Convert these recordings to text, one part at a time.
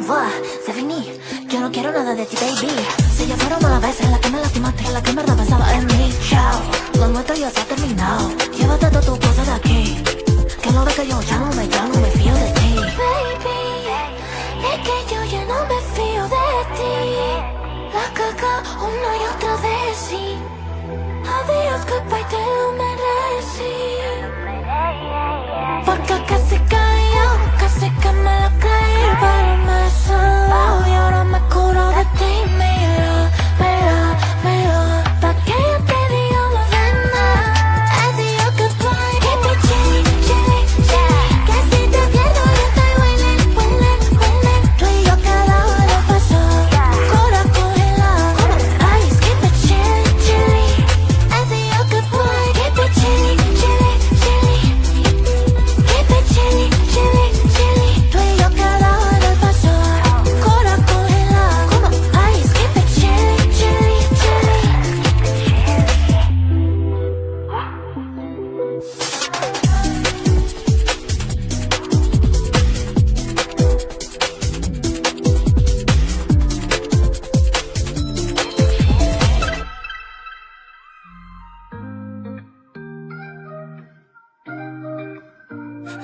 revoa, se finí. Yo no quiero nada de ti, baby. Si ya fueron malas veces las que me lastimaste, las que en verdad pensaba en mí. Chao, lo nuestro ya se ha terminado. Llévate todas tus cosas de aquí, que lo ves que yo ya no me fío de ti. Baby, es que yo ya no me fío de ti. La caca una y otra vez, sí. Adiós, goodbye, te lo merecí. Porque casi cayó, casi que me lo creí, pero me saló y ahora me curo de ti. Mira, mira, mira, pa' que yo te diga más de nada. Adiós, goodbye, keep it chilly, chilly, chilly. Que si te pierdo yo estoy winning, winning, winning. Tú y yo cada hora pasó, cura congelada. Ice, keep it chilly, chilly. Adiós, goodbye, keep it chilly, chilly, chilly. Keep it chilly, chilly, chilly. Tú y yo cada hora pasó, cura congelada. Ice, keep it chilly, chilly, chilly.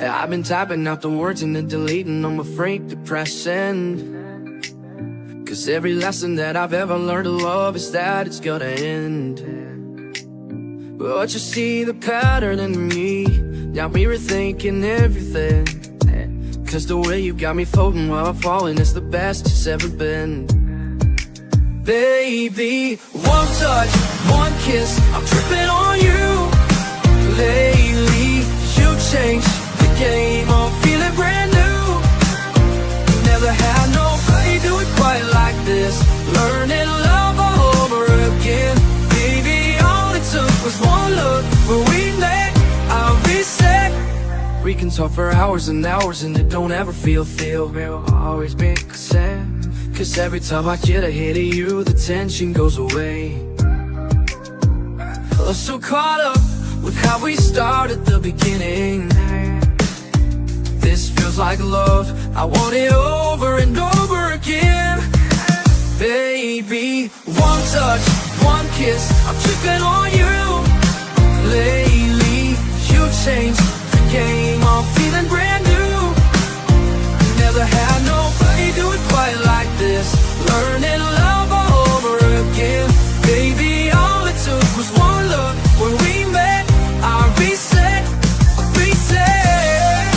I've been typing out the words and then deleting, I'm afraid to press send. Cause every lesson that I've ever learned to love is that it's gonna end. But you see the pattern in me, got me rethinking everything. Cause the way you got me floating while I'm falling is the best it's ever been. Baby, one touch, one kiss, I'm tripping on you. Lately, you changed the game, I'm feeling brand new. Never had nobody do it quite like this. Learning love all over again. Baby, all it took was one look. When we met, I'll be set. We can talk for hours and hours and it don't ever feel real. Always make a sense. Cause every time I get a hit of you, the tension goes away. I'm so caught up with how we started the beginning. This feels like love, I want it over and over again. Baby, one touch, one kiss, I'm tripping on you. Lately, you changed the game, I'm feeling brand new. Never had nobody do it quite like this. Learning love all over again. Baby, all it took was one look. When we met, I reset, reset,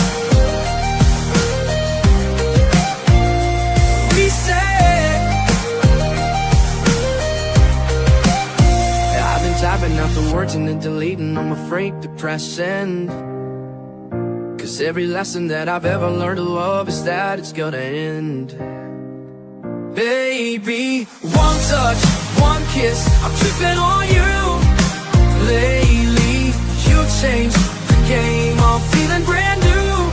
reset. I've been typing out the words and then deleting, I'm afraid to press send. Cause every lesson that I've ever learned to love is that it's gonna end. Baby, one touch, one kiss, I'm tripping on you. Lately, you changed the game, I'm feeling brand new.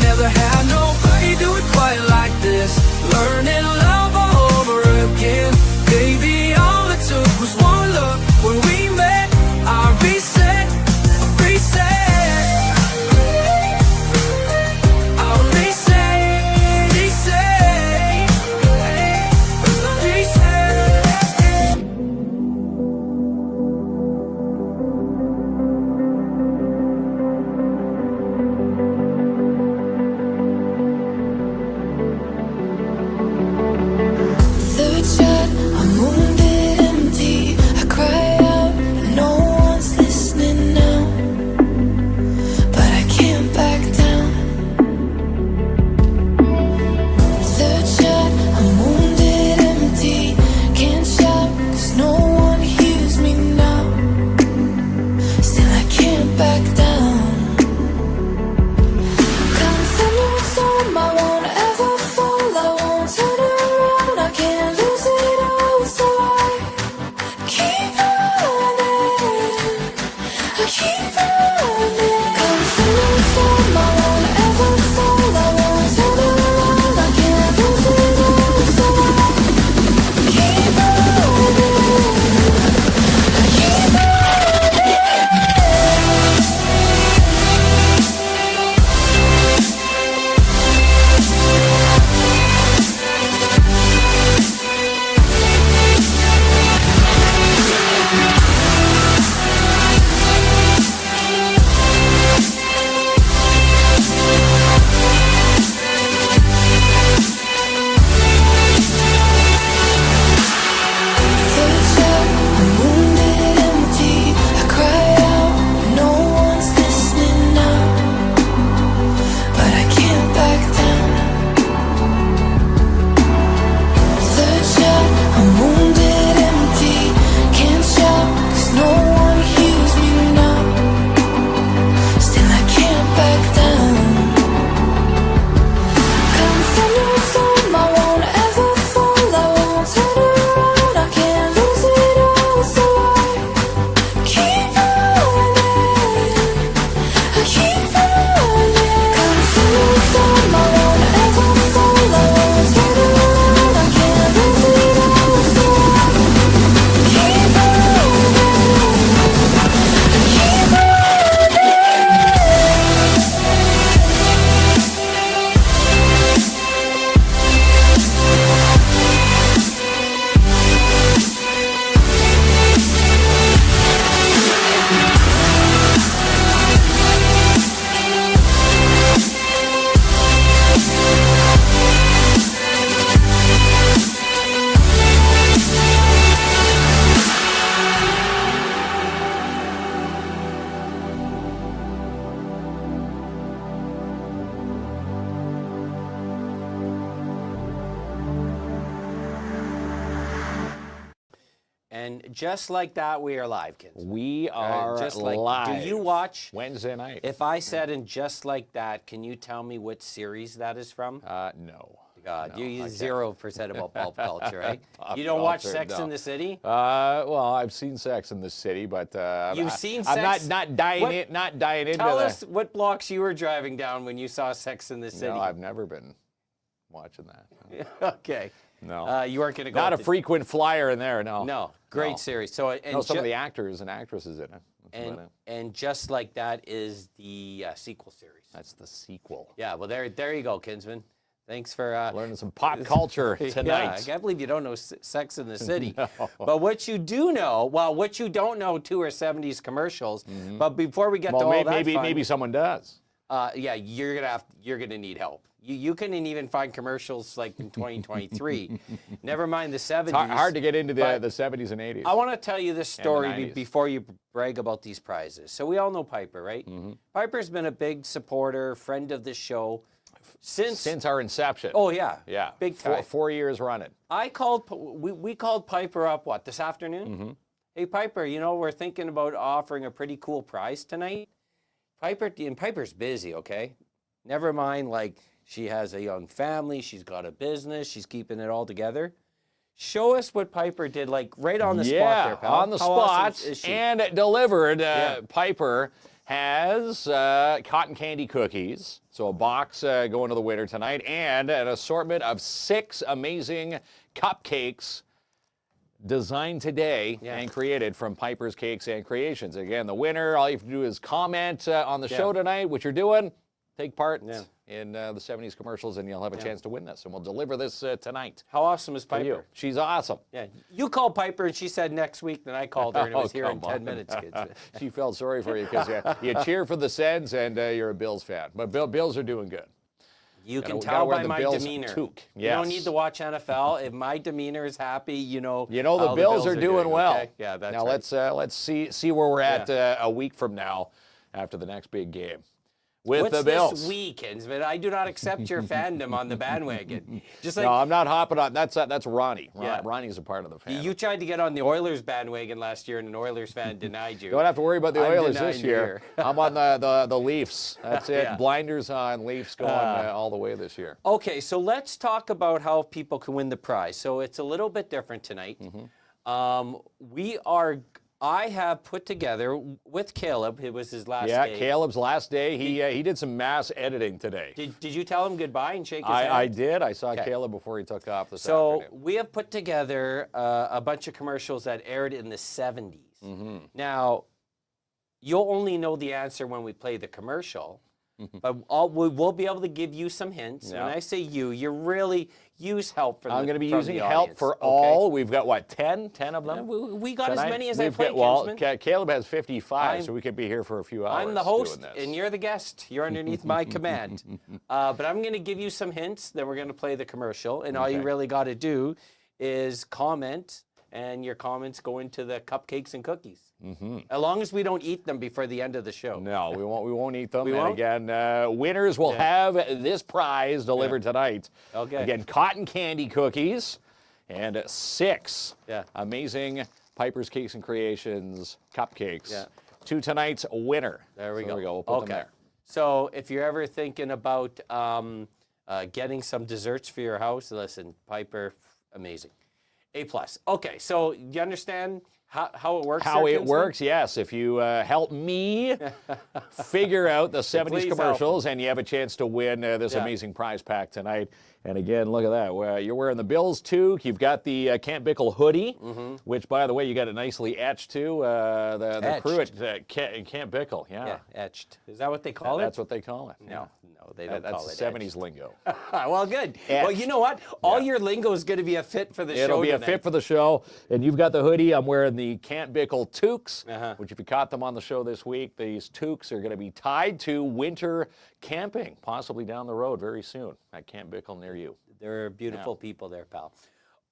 Never had nobody do it quite like this. Learning love all over again. Baby, all it took was one look. When we met, I reset, reset. I'll reset, reset, reset. And just like that, we are live, kids. We are just like, live. Do you watch Wednesday night? If I said in just like that, can you tell me what series that is from? No. God, No, you I 0% about pop culture, right? Pop You don't watch culture, Sex no. in the City? Well, I've seen Sex in the City, but You've seen I'm Sex? not dying it. Not dying into Tell the. us what blocks you were driving down when you saw Sex in the City. No, I've never been watching that. No. Okay. No. You weren't going to go. Not a with frequent flyer in there. No. No, great No. series. So and No, some of the actors and actresses in it. That's about it. and just like that is the sequel series. That's the sequel. Yeah. Well, there you go, Kinsman. Thanks for Learning some pop culture tonight. Yeah, I can't believe you don't know Sex in the City. No. But what you do know, well, what you don't know too are 70s commercials. But before we get to all that maybe someone does. Yeah, you're gonna need help. You couldn't even find commercials like in 2023. Never mind the 70s. It's hard to get into the 70s and 80s. I want to tell you this story 90s. before you brag about these prizes. So we all know Piper, right? Piper's been a big supporter, friend of the show since our inception. Oh yeah, yeah, big time. 4 years running. We called Piper up this afternoon. Hey Piper, we're thinking about offering a pretty cool prize tonight. Piper's busy, okay? Never mind, like she has a young family, she's got a business, she's keeping it all together. Show us what Piper did, like right on the spot there, pal. On the How spot, awesome is she? and it delivered. Piper has cotton candy cookies, so a box going to the winner tonight, and an assortment of 6 amazing cupcakes designed today and created from Piper's Cakes and Creations. Again, the winner, all you have to do is comment on the show tonight, what you're doing, take part in the 70s commercials, and you'll have a chance to win this. And we'll deliver this tonight. How awesome is Piper? You. She's awesome. Yeah, you called Piper, and she said next week. Then I called her, and it was here in 10 minutes, kids. She felt sorry for you because you cheer for the Sens, and you're a Bills fan. But Bills are doing good. You can tell by my demeanor. Toque. Yes. You don't need to watch NFL. If my demeanor is happy, the Bills are doing well. Okay? Yeah, that's now right. let's see where we're at a week from now, after the next big game with the Bills. What's this weekends? But I do not accept your fandom on the bandwagon. Just like no, I'm not hopping on. That's Ronnie. Yeah. Ronnie's a part of the fandom. You tried to get on the Oilers bandwagon last year, and an Oilers fan denied you. Don't have to worry about the Oilers this denying you year. I'm on the Leafs. That's it. Yeah. Blinders on. Leafs going all the way this year. Okay, so let's talk about how people can win the prize. So it's a little bit different tonight. I have put together with Caleb. It was his last day. Yeah, Caleb's last day. He did some mass editing today. Did you tell him goodbye and shake his hand? I did. I saw Caleb before he took off this So afternoon. we have put together a bunch of commercials that aired in the 70s. Now, you'll only know the answer when we play the commercial. But we will be able to give you some hints. Yeah. When I say you really use help from I'm going to be using the help audience, for okay? all. We've got, what, 10 of them? We got Tonight? as many as I We've played, got- Kinsman. Caleb has 55, so we could be here for a few hours. I'm the host, doing this. and you're the guest. You're underneath my command. But I'm going to give you some hints. Then we're going to play the commercial. And all you really got to do is comment, and your comments go into the cupcakes and cookies. As long as we don't eat them before the end of the show. No, we won't eat them. We and won't? again, winners will have this prize delivered tonight. Okay. Again, cotton candy cookies and 6 Yeah. amazing Piper's Cakes and Creations cupcakes Yeah. to tonight's winner. There we So go. There we go. We'll put them there. So if you're ever thinking about getting some desserts for your house, listen, Piper, amazing. A+. Okay, so you understand how it works? How there, it Kinsman? works, yes. If you help me figure out the 70s please help. commercials, and you have a chance to win this amazing prize pack tonight. And again, look at that. Well, you're wearing the Bills toque. You've got the Camp Bickle hoodie, which, by the way, you got it nicely etched too. The crew at Camp Bickle, Yeah, etched. Is that what they call it? That's what they call it. No, they don't That's call the it 70s etched. lingo. Well, good. Etched. Well, you know what? All your lingo is going to be a fit for the show It'll be a tonight. fit for the show. And you've got the hoodie. I'm wearing the Camp Bickle toques, Uh-huh. which if you caught them on the show this week, these toques are going to be tied to winter camping, possibly down the road very soon at Camp Bickle near you. There are beautiful people there, pal.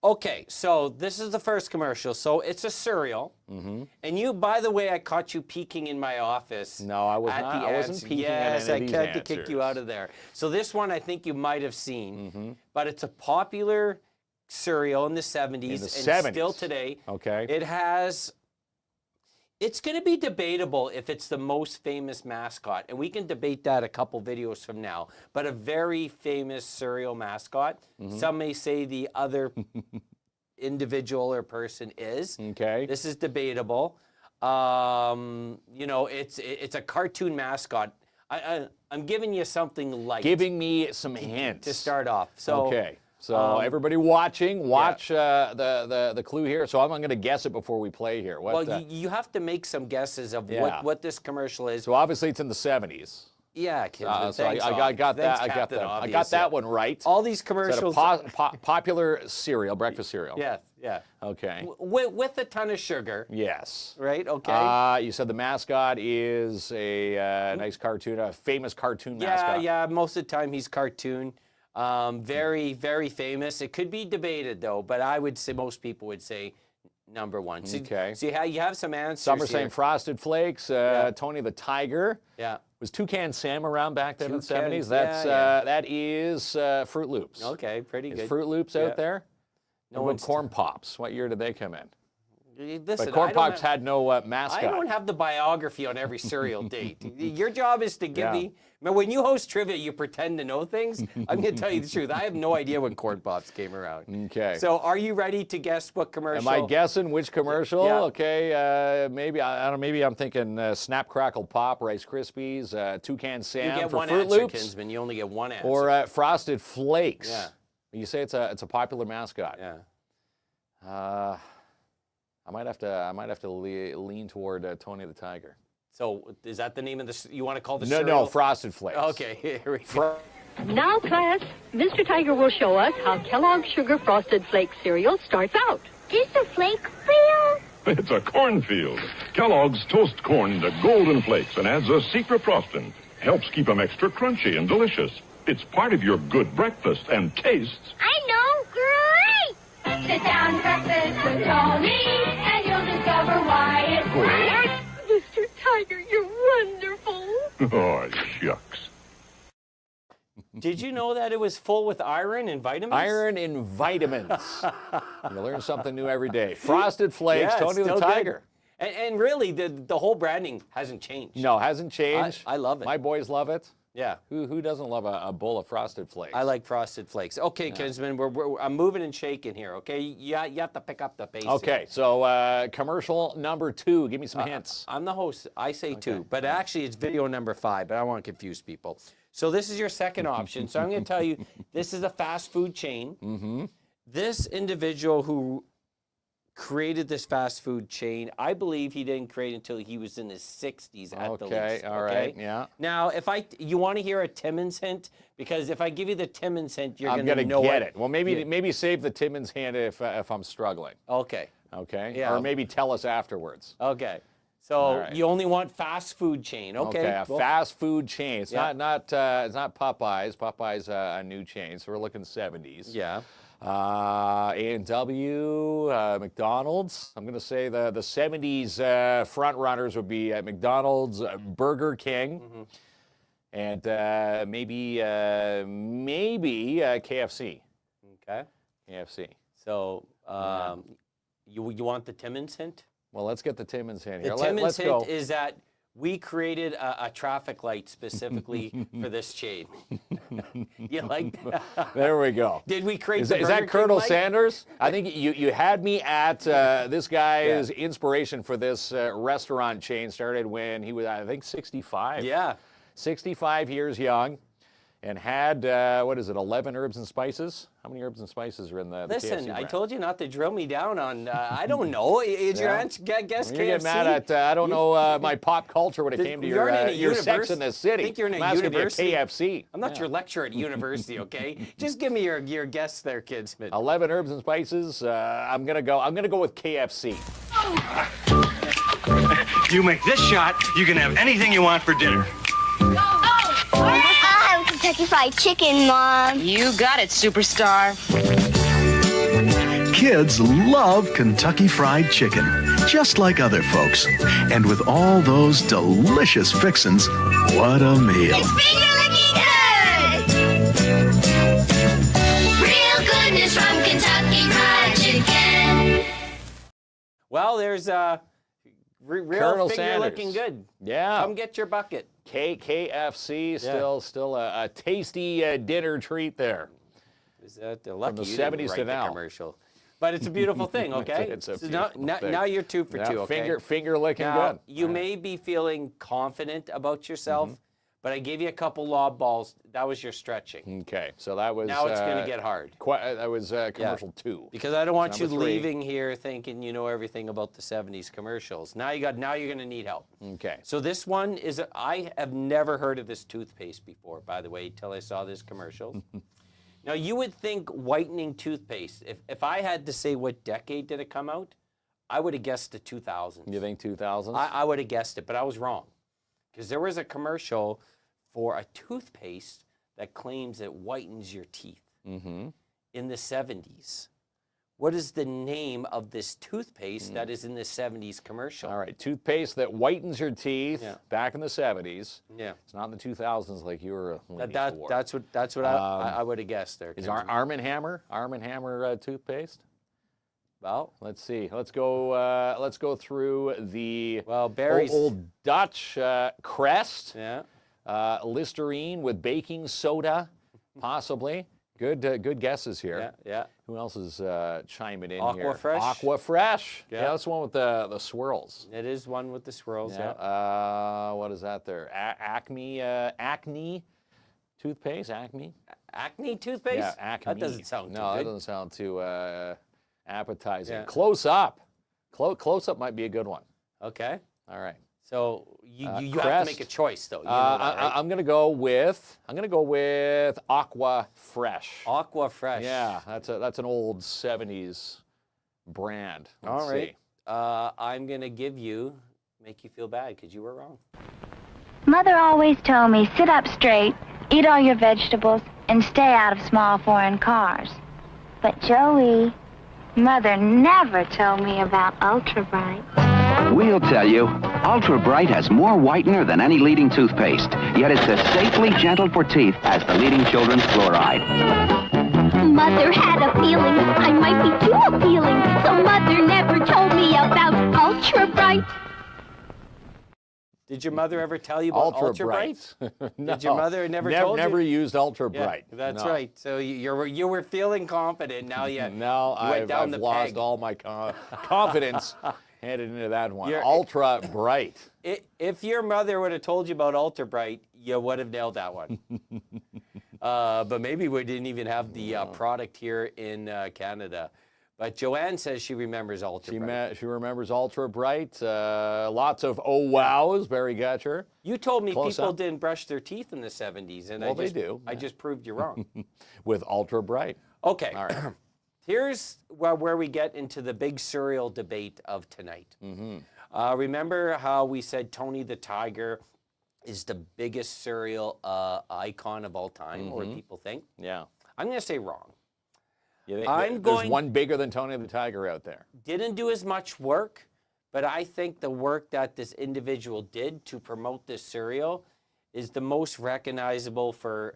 Okay, so this is the first commercial. So it's a cereal. And you, by the way, I caught you peeking in my office. No, I was at not. the I wasn't answer. peeking Yes, at I any of had these to kick you answers. out of there. So this one I think you might have seen, but it's a popular cereal in the 70s and 70s. still today. Okay. It's going to be debatable if it's the most famous mascot, and we can debate that a couple videos from now, but a very famous cereal mascot. Some may say the other individual or person is. Okay. This is debatable. You know, it's a cartoon mascot. I'm giving you something light. Giving me some hints. To start off. So, okay. So everybody watching, watch the clue here. So I'm going to guess it before we play here. What, well, you have to make some guesses of Yeah. what this commercial is. so obviously it's in the 70s. Yeah, Kinsman, So thanks, I got that. Thanks, I got Captain that. I Obvious, got that yeah. one right. All these Is that commercials. a popular cereal, breakfast cereal? Yeah, yeah. Okay. With a ton of sugar, Yes. right? Okay. You said the mascot is a nice cartoon, a famous cartoon yeah, mascot. yeah. Most of the time he's cartoon. Very, very famous. It could be debated though, but I would say most people would say number one. So, Okay. So you have some answers. Some are here. saying Frosted Flakes, Tony the Tiger. Yeah. Was Toucan Sam around back then in the Toucan, 70s? That's yeah. that is Fruit Loops. Okay, pretty Is good. Fruit Loops Yeah. out there? No What one's- about Corn Pops? What year did they come in? Listen, But Corn I don't Pops have- had no mascot. I don't have the biography on every cereal date. Your job is to give Yeah. me. I mean, when you host trivia, you pretend to know things. I'm going to tell you the truth. I have no idea when Corn Pops came around. Okay. So, are you ready to guess what commercial? Am I guessing which commercial? Yeah. Okay, maybe I don't know. Maybe I'm thinking Snap Crackle Pop, Rice Krispies, Toucan You Sam get for one Fruit answer, Loops, Kinsman. You only get one answer. or Frosted Flakes. Yeah. You say it's a popular mascot. Yeah. I might have to lean toward Tony the Tiger. So, is that the name of the? You want to call the No, cereal? no, Frosted Flakes. Okay, here we go. Now, class, Mr. Tiger will show us how Kellogg's Sugar Frosted Flakes cereal starts out. Is the flake real? It's a cornfield. Kellogg's toast corn to golden flakes and adds a secret frosting. Helps keep them extra crunchy and delicious. It's part of your good breakfast and tastes. I know, great! Sit down, breakfast with Tony, and you'll discover why it's great. Mr. Tiger, you're wonderful. Oh, shucks. Did you know that it was full with iron and vitamins? Iron and vitamins. You learn something new every day. Frosted Flakes, Yeah, it's Tony the still Tiger. good. And really, the whole branding hasn't changed. No, hasn't changed. I love it. My boys love it. Yeah. Who doesn't love a bowl of Frosted Flakes? I like Frosted Flakes. Okay, Kinsman, I'm moving and shaking here, okay? You have to pick up the pace. Okay, here. so commercial number 2. Give me some hints. I'm the host. I say 2, but actually it's video number 5, but I don't want to confuse people. So this is your second option. So I'm going to tell you, this is a fast food chain. Mm-hmm. This individual who created this fast food chain, I believe he didn't create it until he was in his 60s at the least. Okay, all right, yeah. Now, you want to hear a Timmins hint? Because if I give you the Timmins hint, you're I'm going to know get it. Well, maybe save the Timmins hint if I'm struggling. Okay. Okay. Yeah. Or maybe tell us afterwards. Okay. So All right. you only want fast food chain. Okay. A well, fast food chain. It's Yeah. not Popeyes. Popeyes a new chain, so we're looking 70s. Yeah. A&W, McDonald's. I'm going to say the 70s front runners would be McDonald's, Burger King, and maybe KFC. Okay. KFC. So you want the Timmins hint? Well, let's get the Timmins hint The here. Timmins Let's hint go. is that we created a traffic light specifically for this chain. You like that? There we go. Did we create Is the that Burger King Colonel light? Sanders? I think you had me at this guy's inspiration for this restaurant chain started when he was, I think, 65. Yeah. 65 years young, and had, 11 herbs and spices? How many herbs and spices are in the Listen, KFC I brand? told you not to drill me down on, I don't know. Is your Yeah. answer, guess You KFC? get mad at, I don't know, my pop culture when it came to You're in a your Sex universe- in the City. I think you're in a I'm asking you university. KFC. I'm not your lecturer at university, okay? Just give me your guess there, Kinsman. 11 herbs and spices. I'm gonna go with KFC. You make this shot, you can have anything you want for dinner. I'll have Kentucky Fried Chicken, Mom. You got it, superstar. Kids love Kentucky Fried Chicken, just like other folks. And with all those delicious fixins, what a meal. It's finger-licking good! Real goodness from Kentucky there's real Colonel finger Sanders. looking good. Yeah. Come get your bucket. KFC, still a tasty dinner treat there. Is that the lucky the you didn't 70s write to the now. commercial? But it's a beautiful thing, okay? It's a So beautiful thing. now you're 2 for 2, okay? Finger licking Now, good. you may be feeling confident about yourself, but I gave you a couple lob balls. That was your stretching. Okay, so that was. Now it's going to get hard. That was commercial 2. Because I don't want you Number 3. leaving here thinking you know everything about the 70s commercials. Now you're going to need help. Okay. So this one is, I have never heard of this toothpaste before, by the way, till I saw this commercial. Now you would think whitening toothpaste, if I had to say what decade did it come out, I would have guessed the 2000s. You think 2000s? I would have guessed it, but I was wrong. Because there was a commercial for a toothpaste that claims it whitens your teeth in the 70s. What is the name of this toothpaste that is in the 70s commercial? All right, toothpaste that whitens your teeth back in the 70s. Yeah. It's not in the 2000s like you were leaning toward. That's what I would have guessed there. Is Arm & Hammer toothpaste? Well, let's see. Let's go through the Barry's old Dutch Crest. Yeah. Listerine with baking soda, possibly. Good guesses here. Yeah, yeah. Who else is chiming in Aqua here? Fresh. Aqua Fresh. Yeah. Yeah, that's the one with the swirls. It is one with the swirls, yeah. What is that there? Acne toothpaste? Acme? Acne toothpaste? Yeah, Acme. That doesn't sound too No, good. that doesn't sound too appetizing. Yeah. Close Up. Close Up might be a good one. Okay. All right. So you have to Crest. make a choice, though. You know that, right? I'm gonna go with Aqua Fresh. Aqua Fresh. Yeah, that's an old 70s brand. Let's All right. see. I'm going to make you feel bad because you were wrong. Mother always told me, sit up straight, eat all your vegetables, and stay out of small foreign cars. But Joey, Mother never told me about Ultra Bright. We'll tell you, Ultra Bright has more whitener than any leading toothpaste, yet it's as safely gentle for teeth as the leading children's fluoride. Mother had a feeling I might be too appealing, so Mother never told me about Ultra Bright. Did your mother ever tell you about Ultra Bright? No. Did your mother never told you? Never used Ultra Yeah, Bright. that's No. right. So you were feeling confident. Now you Now you went I've down the lost peg. all my confidence headed into that one. You're- Ultra Bright. If your mother would have told you about Ultra Bright, you would have nailed that one. But maybe we didn't even have the product here in Canada. But Joanne says she remembers Ultra Bright. She remembers Ultra Bright. Lots of oh wows, Barry Gutcher. You told me Close people up. didn't brush their teeth in the 70s, and Well, they do. I just proved you wrong. With Ultra Bright. Okay. All right. Here's where we get into the big cereal debate of tonight. Remember how we said Tony the Tiger is the biggest cereal icon of all time, or people think? Yeah. I'm going to say wrong. There's one bigger than Tony the Tiger out there. Didn't do as much work, but I think the work that this individual did to promote this cereal is the most recognizable for,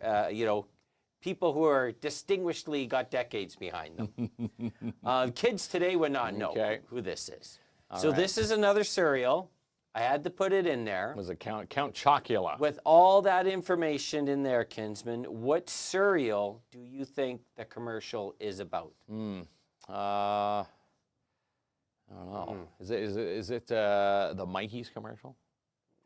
people who are distinguishedly got decades behind them. Kids today would not know who this is. So this is another cereal. I had to put it in there. Was it Count Chocula? With all that information in there, Kinsman, what cereal do you think the commercial is about? I don't know. Is it the Mikey's commercial?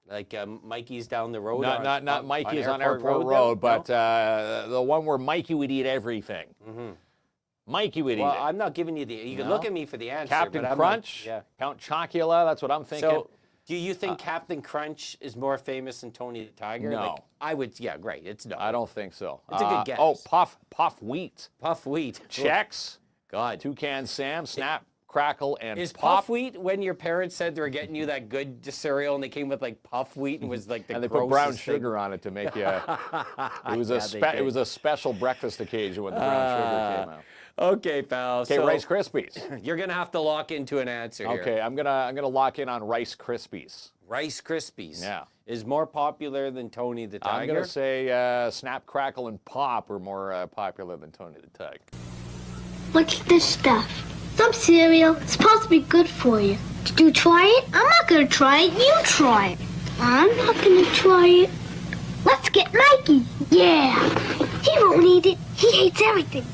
Like Mikey's down the road? Not Mikey's on Airport Road, but the one where Mikey would eat everything. Mikey would eat it. Well, I'm not giving you you can look at me for the answer. Captain but I'm Crunch, not, Count Chocula, that's what I'm thinking. So, do you think Captain Crunch is more famous than would Tiger? No. Like, I would, great. It's no. I don't think so. It's a good guess. Oh, Puff Wheat. Puff Wheat. Chex. God. Toucan Sam, Snap, Crackle, and Is Pop. Puff Wheat when your parents said they were getting you that good cereal and they came with like Puff Wheat and was like the and they put brown grossest thing? sugar on it to make you. It was Yeah, it was a special breakfast occasion when the brown sugar came out. Okay, pal. Okay, so Rice Krispies. You're gonna have to lock into an answer here. Okay, I'm gonna lock in on Rice Krispies. Rice Krispies. Yeah. Is more popular than Tony the Tiger. I'm gonna say Snap, Crackle, and Pop are more popular than Tony the Tiger. What's this stuff? Some cereal. It's supposed to be good for you. Did you try it? I'm not gonna try it. You try it. I'm not gonna try it. Let's get Mikey. Yeah. He won't eat it. He hates everything.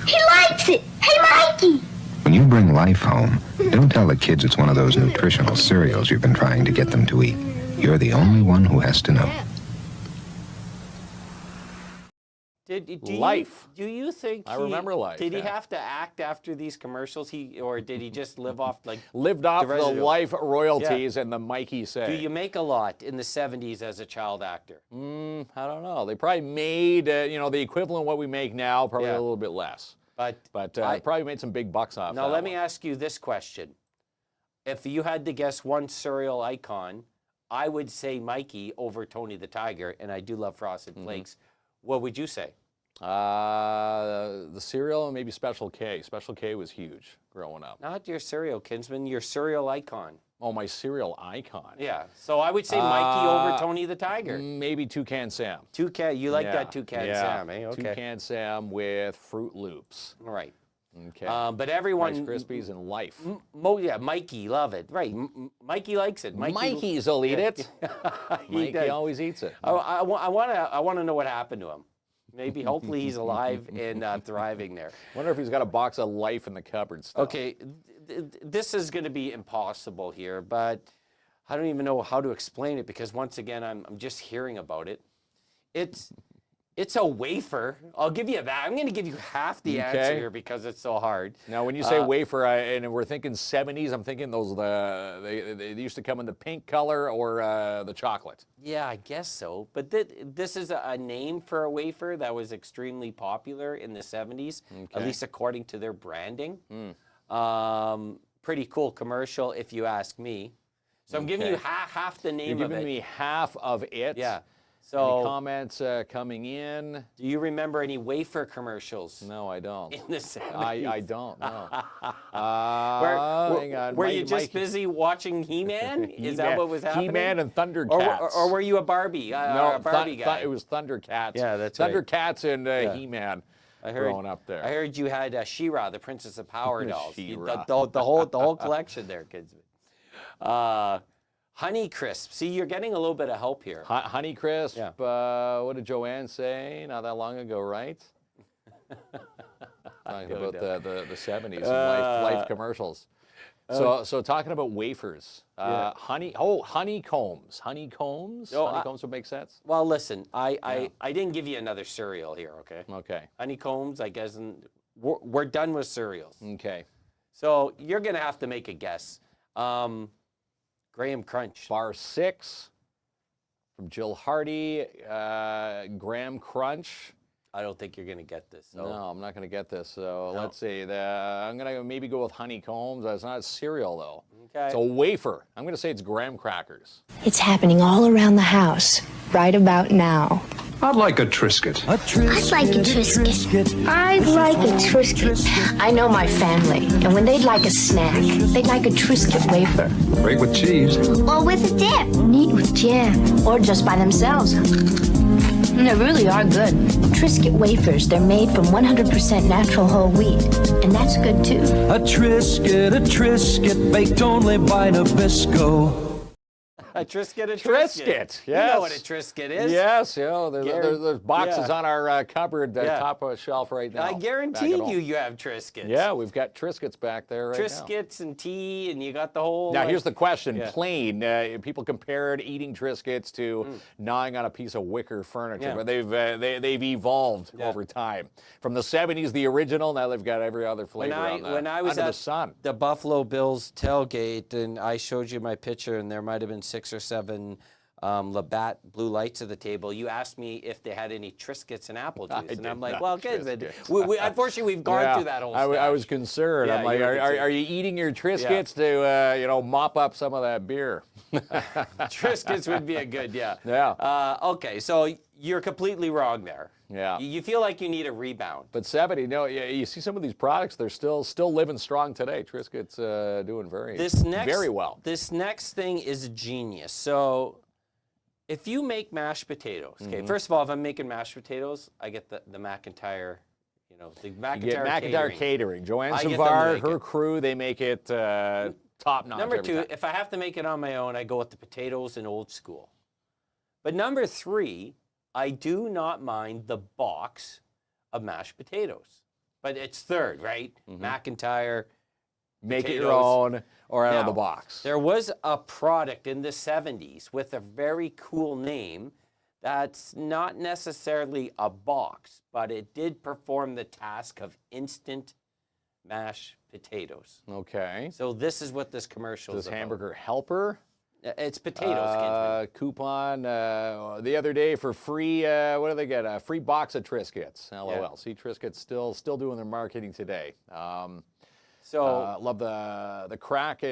He likes it. Hey, Mikey. When you bring life home, don't tell the kids it's one of those nutritional cereals you've been trying to get them to eat. You're the only one who has to know. Life. Do you think I remember Life. Did he have to act after these commercials? Or did he just live off lived off the residue? Life royalties and the Mikey say? Do you make a lot in the 70s as a child actor? I don't know. They probably made the equivalent of what we make now, probably a little bit less. But probably made some big bucks off. Now let me ask you this question: if you had to guess one cereal icon, I would say Mikey over Tony the Tiger, and I do love Frosted Flakes. What would you say? The cereal, maybe Special K. Special K was huge growing up. Not your cereal, Kinsman, your cereal icon. Oh, my cereal icon. Yeah, so I would say Mikey over Tony the Tiger. Maybe Toucan Sam. You like that Toucan Sam, eh? Okay. Toucan Sam with Fruit Loops. All right. Okay. But everyone... Rice Krispies and Life. Mikey, love it. Right, Mikey likes it. Mikey's will eat it. Mikey always eats it. I want to know what happened to him. Maybe, hopefully he's alive and thriving there. Wonder if he's got a box of Life in the cupboard still. Okay, this is going to be impossible here, but I don't even know how to explain it because once again, I'm just hearing about it. It's a wafer. I'll give you that. I'm going to give you half the answer here because it's so hard. Now, when you say wafer, and we're thinking 70s, I'm thinking those they used to come in the pink color or the chocolate. Yeah, I guess so. But this is a name for a wafer that was extremely popular in the 70s, at least according to their branding. Pretty cool commercial, if you ask me. So I'm giving you half the name of it. You're giving me half of it. Yeah. So, any comments coming in? Do you remember any wafer commercials? No, I don't. In the 70s? I don't know. Hang on. Were you just busy watching He-Man? Is that what was happening? He-Man and Thundercats. Or were you a Barbie? No, a Barbie guy? It was Thundercats. Yeah, that's right. Thundercats and He-Man. Growing up there. I heard you had She-Ra, the Princess of Power dolls. She-Ra. The whole collection there, kids. Honey Crisp. See, you're getting a little bit of help here. Honey Crisp. Yeah. What did Joanne say not that long ago, right? Talking about the 70s and life commercials. So talking about wafers. Honeycombs. Honeycombs? Honeycombs would make sense? Well, listen, I didn't give you another cereal here, okay? Okay. Honeycombs, I guess, and we're done with cereals. Okay. So you're going to have to make a guess. Graham Crunch. Bar 6 from Jill Hardy. Graham Crunch. I don't think you're going to get this. So. No, I'm not going to get this. So let's see. I'm going to maybe go with Honeycombs. It's not a cereal, though. Okay. It's a wafer. I'm going to say it's graham crackers. It's happening all around the house right about now. I'd like a Triscuit. I'd like a Triscuit. I'd like a Triscuit. I know my family, and when they'd like a snack, they'd like a Triscuit wafer. Great with cheese. Or with a dip. Neat with jam. Or just by themselves. And they really are good. Triscuit wafers, they're made from 100% natural whole wheat. And that's good, too. A Triscuit, baked only by Nabisco. A Triscuit, Triscuit, yes. You know what a Triscuit is. Yes, there's boxes on our cupboard, top of a shelf right now. I guarantee you have Triscuits. Yeah, we've got Triscuits back there right now. Triscuits and tea, and you got the whole... Now, here's the question. Plain, people compared eating Triscuits to gnawing on a piece of wicker furniture, but they've evolved over time. From the 70s, the original, now they've got every other flavor when I was under the sun. The Buffalo Bills tailgate, and I showed you my picture, and there might have been 6 or 7 Labatt blue lights at the table. You asked me if they had any Triscuits and apple juice, and I'm like, well, good. Unfortunately, we've gone through that whole stuff. I was concerned. I'm like, are you eating your Triscuits to mop up some of that beer? Triscuits would be a good, okay, so you're completely wrong there. Yeah. You feel like you need a rebound. But 70, you see some of these products, they're still living strong today. Triscuits doing very well. This next thing is genius. So if you make mashed potatoes, okay, first of all, if I'm making mashed potatoes, I get the McIntyre You know, the You McIntyre get McIntyre Catering. Joanne I get them to Savard, make her it. crew, they make it top notch. Number every 2, time. if I have to make it on my own, I go with the potatoes and Old School. But number 3, I do not mind the box of mashed potatoes. But it's third, right? McIntyre. Make it potatoes. your own or out of the Now, box. There was a product in the 70s with a very cool name that's not necessarily a box, but it did perform the task of instant mashed potatoes. Okay. So this is what this commercial is This about. hamburger helper. It's potatoes, Kinsman. Coupon the other day for free. What do they get? A free box of Triscuits. LOL. Yeah. See, Triscuits still doing their marketing today. So love the crack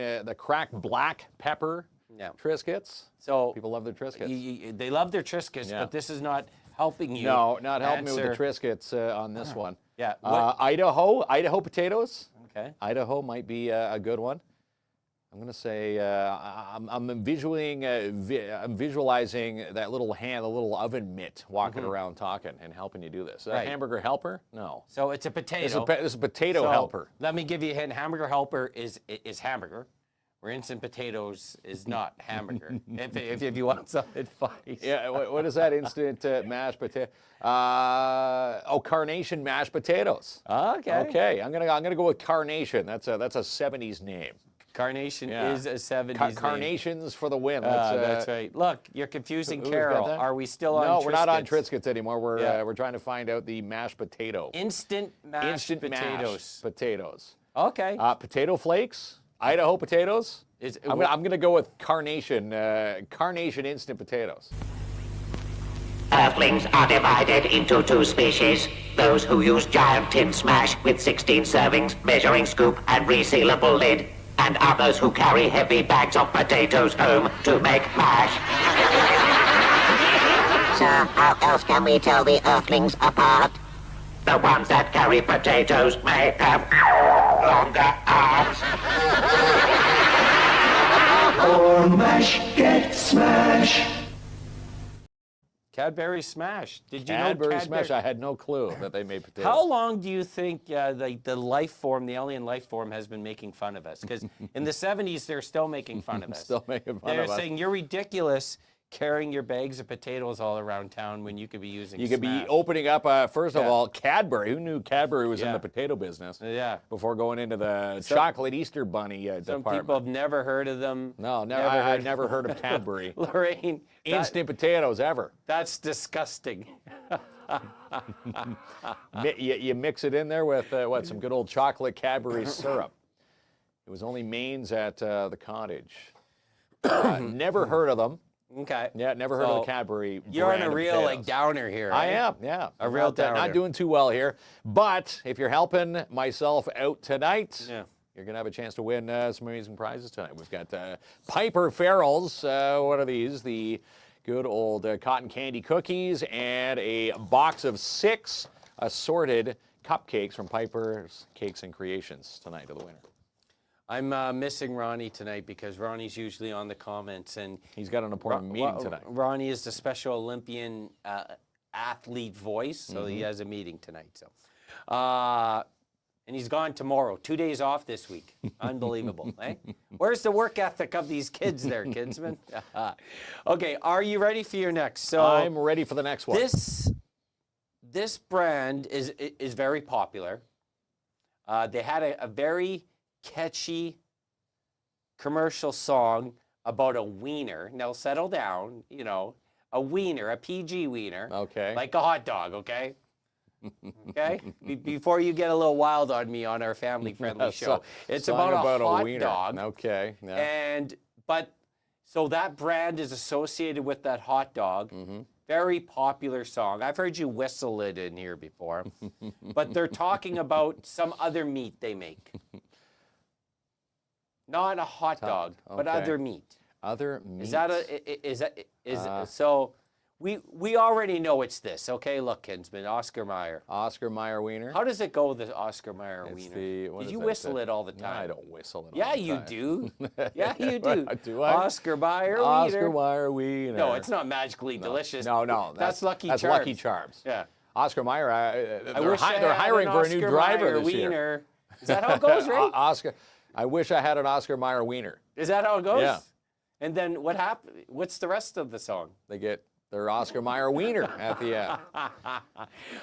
black pepper yeah. Triscuits. So people love their Triscuits. They love their Triscuits, Yeah. but this is not helping you. No, not helping me with the answer- Triscuits on this one. Yeah. Idaho potatoes. Okay. Idaho might be a good one. I'm gonna say I'm visualizing that little hand, the little oven mitt, walking around talking and helping you do this. Right. Hamburger helper? No. So it's a potato. This is a potato So, helper. Let me give you a hint. Hamburger helper is hamburger, where instant potatoes is not hamburger. if you want something funny. Yeah. What is that? Instant mashed potato? Carnation mashed potatoes. Okay. Okay. I'm gonna go with Carnation. That's a 70s name. Carnation Yeah. is a 70s name. Carnations for the win. That's right. Look, you're confusing Who's got Carol. that? Are we still on No, we're not on Triscuits? Triscuits anymore. We're trying to find out the mashed potato. Instant mashed potatoes. Mashed potatoes. Okay. Potato flakes. Idaho potatoes. Is- I'm gonna go with Carnation. Carnation instant potatoes. Earthlings are divided into 2 species. Those who use giant tin smash with 16 servings, measuring scoop, and resealable lid. And others who carry heavy bags of potatoes home to make mash. Sir, how else can we tell the Earthlings apart? The ones that carry potatoes may have longer arms. Or mash, get smash. Cadbury Smash. Did you know Cadbury Cadbury Smash. I had no clue that they made potatoes. How long do you think the life form, the alien life form, has been making fun of us? Because in the 70s, they're still making fun of us. Still making fun They're of us. saying you're ridiculous carrying your bags of potatoes all around town when you could be using You could Smash. be opening up, first of Yeah. all, Cadbury. Who knew Cadbury was in Yeah. the potato business? Yeah. Before going into the chocolate Easter bunny Some department. people have never heard of them. No, I'd never heard of Cadbury. Lorraine, Instant potatoes ever. that's disgusting. You mix it in there with some good old chocolate Cadbury syrup. It was only Maine's at the cottage. Never heard of them. Okay. Yeah, never heard of So, the Cadbury. You're on brand a of real potatoes. downer here. I eh? am, yeah. A real not, downer. Not doing too well here. But if you're helping myself out tonight, Yeah. you're going to have a chance to win some amazing prizes tonight. We've got Piper Farrell's, what are these? The good old Cotton Candy Cookies and a box of 6 assorted cupcakes from Piper's Cakes and Creations tonight to the winner. I'm missing Ronnie tonight because Ronnie's usually on the comments, and He's got an important meeting tonight. Ronnie is the Special Olympian athlete voice, so he has a meeting tonight. So, and he's gone tomorrow. 2 days off this week. Unbelievable, eh? Where's the work ethic of these kids there, Kinsman? Okay, are you ready for your next? So I'm ready for the next one. This brand is very popular. They had a very catchy commercial song about a wiener. Now settle down, you know, a wiener, a PG wiener. Okay. Like a hot dog, okay? Okay? Before you get a little wild on me on our family-friendly show. It's Song about a hot wiener. dog. Okay. Yeah. So that brand is associated with that hot dog. Very popular song. I've heard you whistle it in here before. But they're talking about some other meat they make. Not a hot dog, but okay. other meat. Other meats. So we already know it's this. Okay, look, Kinsman, Oscar Mayer. Oscar Mayer wiener. How does it go with the Oscar Mayer It's wiener? what Did is you that? whistle it all the time? No, I don't whistle it Yeah, all the you time. do. Yeah, you do. Do I? Oscar Mayer Oscar wiener. Mayer wiener. No, it's not magically delicious. No, That's Lucky That's Charms. Lucky Charms. Yeah. Oscar Mayer, I they're wish I they're had hiring an for a new Oscar driver Mayer this year. wiener. Is that how it goes, right? Oscar, I wish I had an Oscar Mayer wiener. Is that how it goes? Yeah. And then what happened? What's the rest of the song? They get their Oscar Mayer wiener at the end.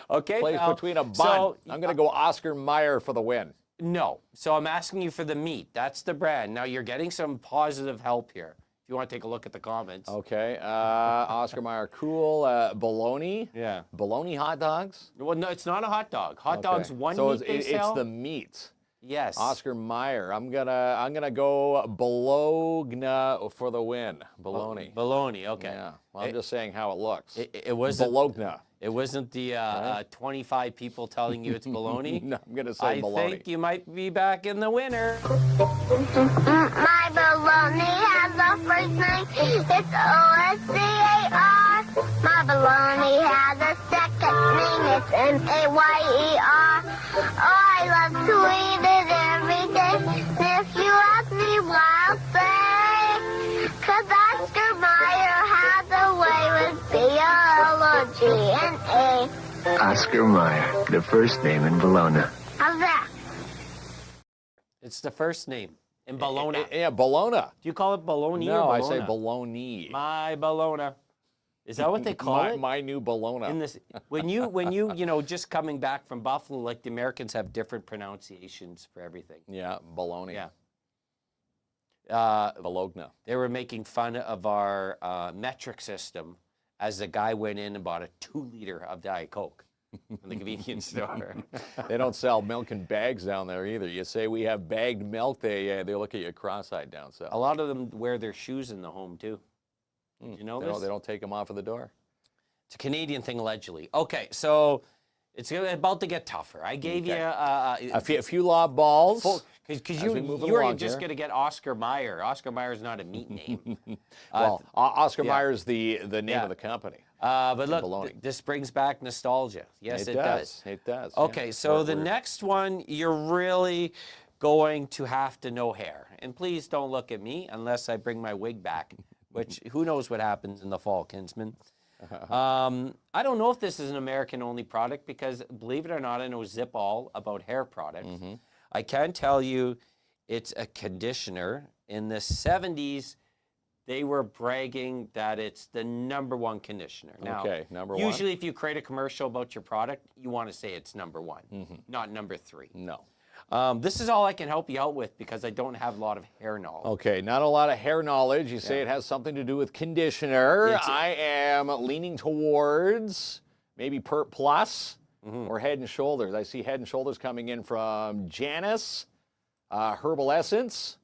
Okay, Place pal. between a bun. So, I'm going to go Oscar Mayer for the win. no. So I'm asking you for the meat. That's the brand. Now you're getting some positive help here. If you want to take a look at the comments. Okay. Oscar Mayer, cool. Bologna. Yeah. Bologna hot dogs. Well, no, it's not a hot dog. Hot dog's one so meat they it's sell. the meat. Yes. Oscar Mayer. I'm gonna go Bologna for the win. Bologna. Bologna. Okay. Yeah. Well, I'm just saying how it looks. It wasn't. Bologna. It wasn't the 25 people telling you it's bologna. No, I'm gonna say bologna. I think you might be back in the winner. My baloney has a first name. It's O-S-C-A-R. My baloney has a second name. It's M-A-Y-E-R. Oh, I love to eat it every day. If you ask me why, I'll say, 'cause Oscar Mayer has a way with B-O-L-O-G-N-A. Oscar Mayer, the first name in Bologna. How's that? It's the first name in Bologna. Yeah, Bologna. Do you call it bologna No, or I bologna? say bologna. My Bologna. Is that what they call it? My new Bologna. In this, when you just coming back from Buffalo, like the Americans have different pronunciations for everything. Yeah, bologna. Yeah. Bologna. They were making fun of our metric system as the guy went in and bought a 2-liter of Diet Coke in the convenience store. They don't sell milk in bags down there either. You say we have bagged milk, they look at you cross-eyed down south. A lot of them wear their shoes in the home too. You know this? They don't take them off of the door. It's a Canadian thing, allegedly. Okay, so it's about to get tougher. I gave you a few lob balls. Because you were just going to get Oscar Mayer. Oscar Mayer's not a meat name. Well, Oscar Mayer's the name of the company. But look, this brings back nostalgia. Yes, it does. It does. Okay, yeah. so the next one, you're really going to have to know hair. And please don't look at me unless I bring my wig back, which who knows what happens in the fall, Kinsman. I don't know if this is an American-only product because, believe it or not, I know zip all about hair products. I can tell you it's a conditioner. In the 70s, they were bragging that it's the #1 conditioner. Now, number one. Usually if you create a commercial about your product, you want to say it's #1, not #3. No. This is all I can help you out with because I don't have a lot of hair knowledge. Okay, not a lot of hair knowledge. You say it has something to do with conditioner. I am leaning towards maybe Pert Plus or Head and Shoulders. I see Head and Shoulders coming in from Janice, Herbal Essence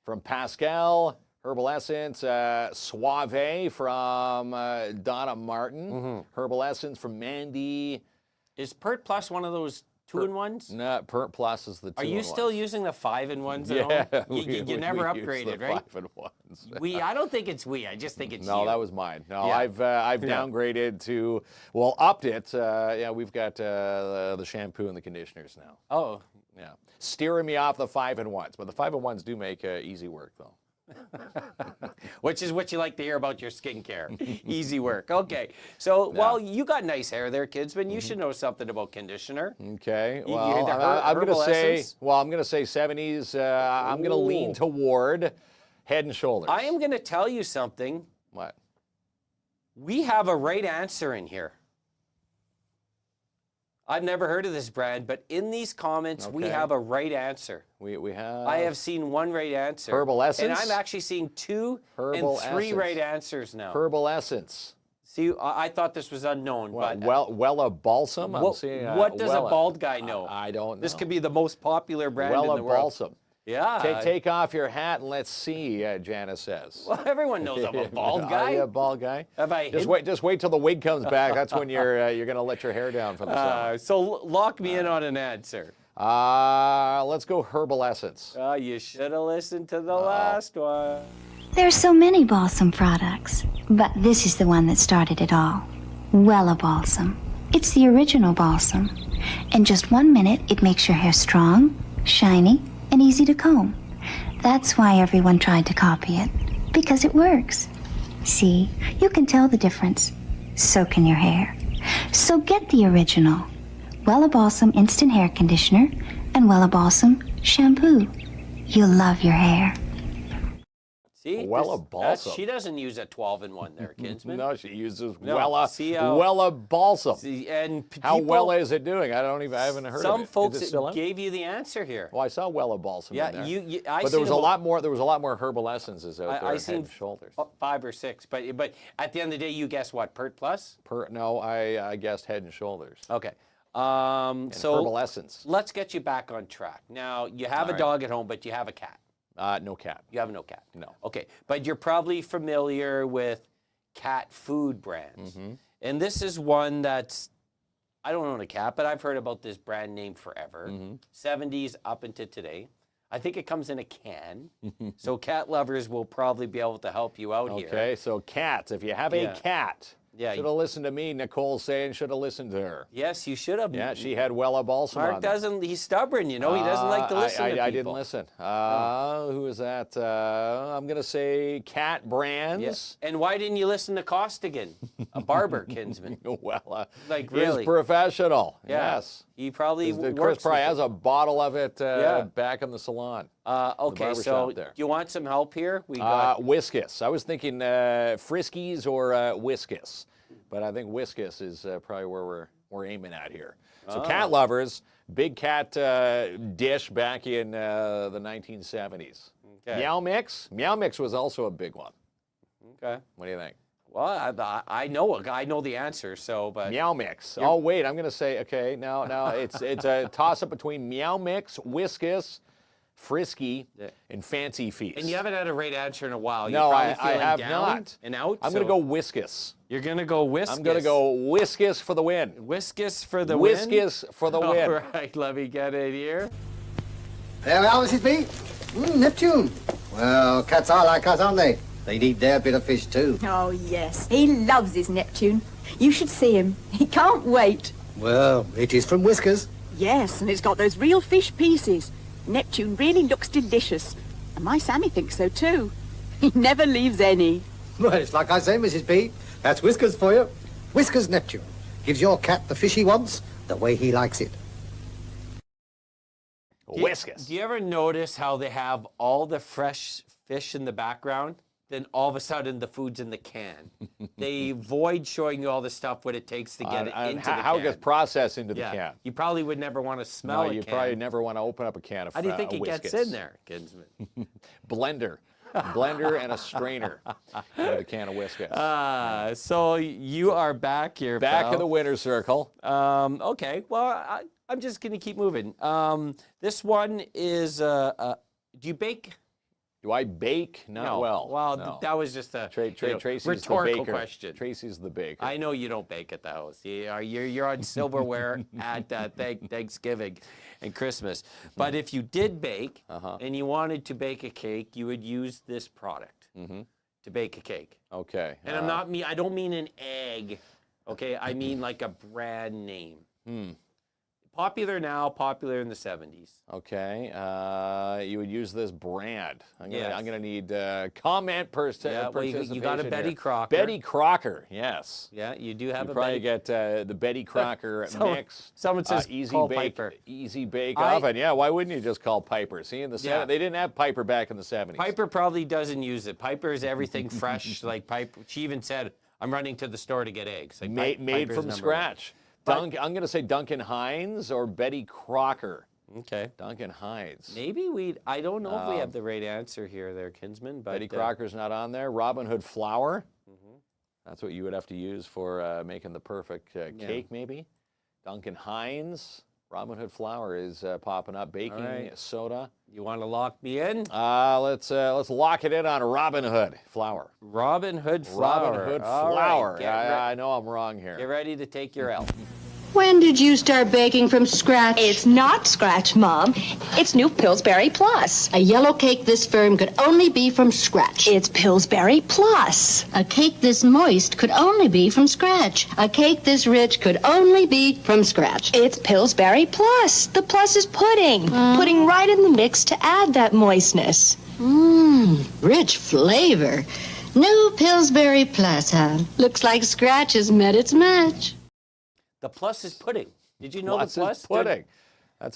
from Pascal, Herbal Essence, Suave from Donna Martin, Herbal Essence from Mandy. Is Pert Plus one of those 2-in-1s? No, Pert Plus is the 2-in-1s. Are you still using the 5-in-1s at home? You never upgraded, right? 5-in-1s. I don't think it's we. I just think it's you. No, that was mine. No, I've downgraded to, upped it. Yeah, we've got the shampoo and the conditioners now. Oh. Yeah. Steering me off the 5-in-1s. But the 5-in-1s do make easy work, though. Which is what you like to hear about your skincare. Easy work. Okay. So, well, you got nice hair there, kids, but you should know something about conditioner. Okay. You Well, I'm going to say, 70s. I'm going to lean toward Head and Shoulders. I am going to tell you something. What? We have a right answer in here. I've never heard of this brand, but in these comments, we have a right answer. We have. I have seen one right answer. Herbal Essence? And I'm actually seeing 2 and 3 right ansers now. Herbal Essence. See, I thought this was unknown, but... Wella Balsam? What does a bald guy know? I don't know. This could be the most popular brand in the world. Wella Balsam. Yeah. Take off your hat and let's see, Janice says. Well, everyone knows I'm a bald guy. Are you a bald guy? Have I just wait till the wig comes back. That's when you're going to let your hair down for the summer. So lock me in on an answer. Let's go Herbal Essence. You should have listened to the last one. There's so many balsam products, but this is the one that started it all. Wella Balsam. It's the original balsam. In just 1 minute, it makes your hair strong, shiny, and easy to comb. That's why everyone tried to copy it, because it works. See, you can tell the difference. So can your hair. So get the original. Wella Balsam Instant Hair Conditioner and Wella Balsam Shampoo. You'll love your hair. See, Wella Balsam. She doesn't use a 12-in-1 there, Kinsman. No, she uses No, Wella. see how- Wella Balsam. See, and How people- well is it doing? I haven't heard of it. Some folks Is it still in? gave you the answer here. Well, I saw Wella Balsam Yeah, in there. I but there was a lot more. There was a lot more herbal essences out there. I Head seen and Shoulders. 5 or 6, but at the end of the day, you guess what? Pert Plus? No, I guessed Head and Shoulders. Okay. And So herbal essence. let's get you back on track. Now you have a dog at home, but you have a cat. No cat. You have no cat. No. Okay, but you're probably familiar with cat food brands, and this is one that's I don't own a cat, but I've heard about this brand name forever. 70s up into today. I think it comes in a can, so cat lovers will probably be able to help you out here. Okay, so cats. If you have a cat, Yeah. should have listened to me. Nicole's saying should have listened to her. Yes, you should have. Yeah, she had Wella Balsam on Mark there. doesn't. He's stubborn, you know. He doesn't like to listen to people. I didn't listen. Who is that? I'm going to say Cat Brands. Yes. And why didn't you listen to Costigan, a barber, Kinsman? Well, like he's really professional. Yeah. Yes. He probably Chris works probably with has it. a bottle of it back in the salon. Okay, barber so shop there. do you want some help here? We got Whiskas. I was thinking Friskies or Whiskas, but I think Whiskas is probably where we're aiming at here. So cat lovers, big cat dish back in the 1970s. Okay. Meow Mix. Meow Mix was also a big one. Okay. What do you think? Well, I know the answer, so but Meow Mix. Oh wait, I'm going to say okay. Now it's a toss up between Meow Mix, Whiskas, Frisky, and Fancy Feast. And you haven't had a right answer in a while. No, You're I probably feeling have down not. And out. I'm going to go Whiskas. You're going to go Whiskas. I'm going to go Whiskas for the win. Whiskas for the win. Whiskas for the win. All right, let me get it here. Well, Mrs. B. Neptune. Well, cats are like us, aren't they? They need their bit of fish, too. Oh, yes. He loves his Neptune. You should see him. He can't wait. Well, it is from Whiskers. Yes, and it's got those real fish pieces. Neptune really looks delicious. And my Sammy thinks so, too. He never leaves any. Well, it's like I say, Mrs. B. That's Whiskers for you. Whiskers Neptune. Gives your cat the fish he wants, the way he likes it. Whiskas. Do you ever notice how they have all the fresh fish in the background? Then all of a sudden the food's in the can. They avoid showing you all the stuff, what it takes to get it into the can. How it gets processed into the can. You probably would never want to smell a can. No, you probably never want to open up a can of How do you think it Whiskas. gets in there, Kinsman? Blender. Blender and a strainer into a can of Whiskas. So you are back here, Back pal. in the winner's circle. Okay, well, I'm just going to keep moving. This one is, do you bake? Do I bake? Not No. well. Well, no. that was just a Tracy's rhetorical the baker. question. Tracy's the baker. I know you don't bake at the house. You're on silverware at Thanksgiving and Christmas. But if you did bake and you wanted to bake a cake, you would use this product to bake a cake. Okay. And I don't mean an egg. Okay, I mean like a brand name. Popular now, popular in the 70s. Okay. You would use this brand. I'm Yes. gonna need comment participation. You got a Betty here. Crocker. Betty Crocker. Yes. Yeah, you do have you a probably Betty. get the Betty Crocker mix. Someone says easy call bake, Piper. Easy bake oven. Yeah. Why wouldn't you just call Piper? See, in the 70s, they didn't have Piper back in the 70s. Piper probably doesn't use it. Piper is everything fresh. Like Piper, she even said, "I'm running to the store to get eggs." Like Made Piper's from number scratch. I'm going to say Duncan Hines or Betty Crocker. Okay. Duncan Hines. Maybe I don't know if we have the right answer here there, Kinsman. But, Betty Crocker's not on there. Robin Hood flour. That's what you would have to use for making the perfect cake, maybe. Duncan Hines. Robin Hood flour is popping up. Baking soda. You want to lock me in? Let's lock it in on Robin Hood flour. Robin Hood flour. Robin Hood All flour. right, I know I'm wrong here. Get ready to take your L. When did you start baking from scratch? It's not scratch, Mom. It's new Pillsbury Plus. A yellow cake this firm could only be from scratch. It's Pillsbury Plus. A cake this moist could only be from scratch. A cake this rich could only be from scratch. It's Pillsbury Plus. The plus is pudding. Pudding right in the mix to add that moistness. Rich flavor. New Pillsbury Plus, huh? Looks like scratch has met its match. The plus is pudding. Did you know Plus the plus? is pudding. That's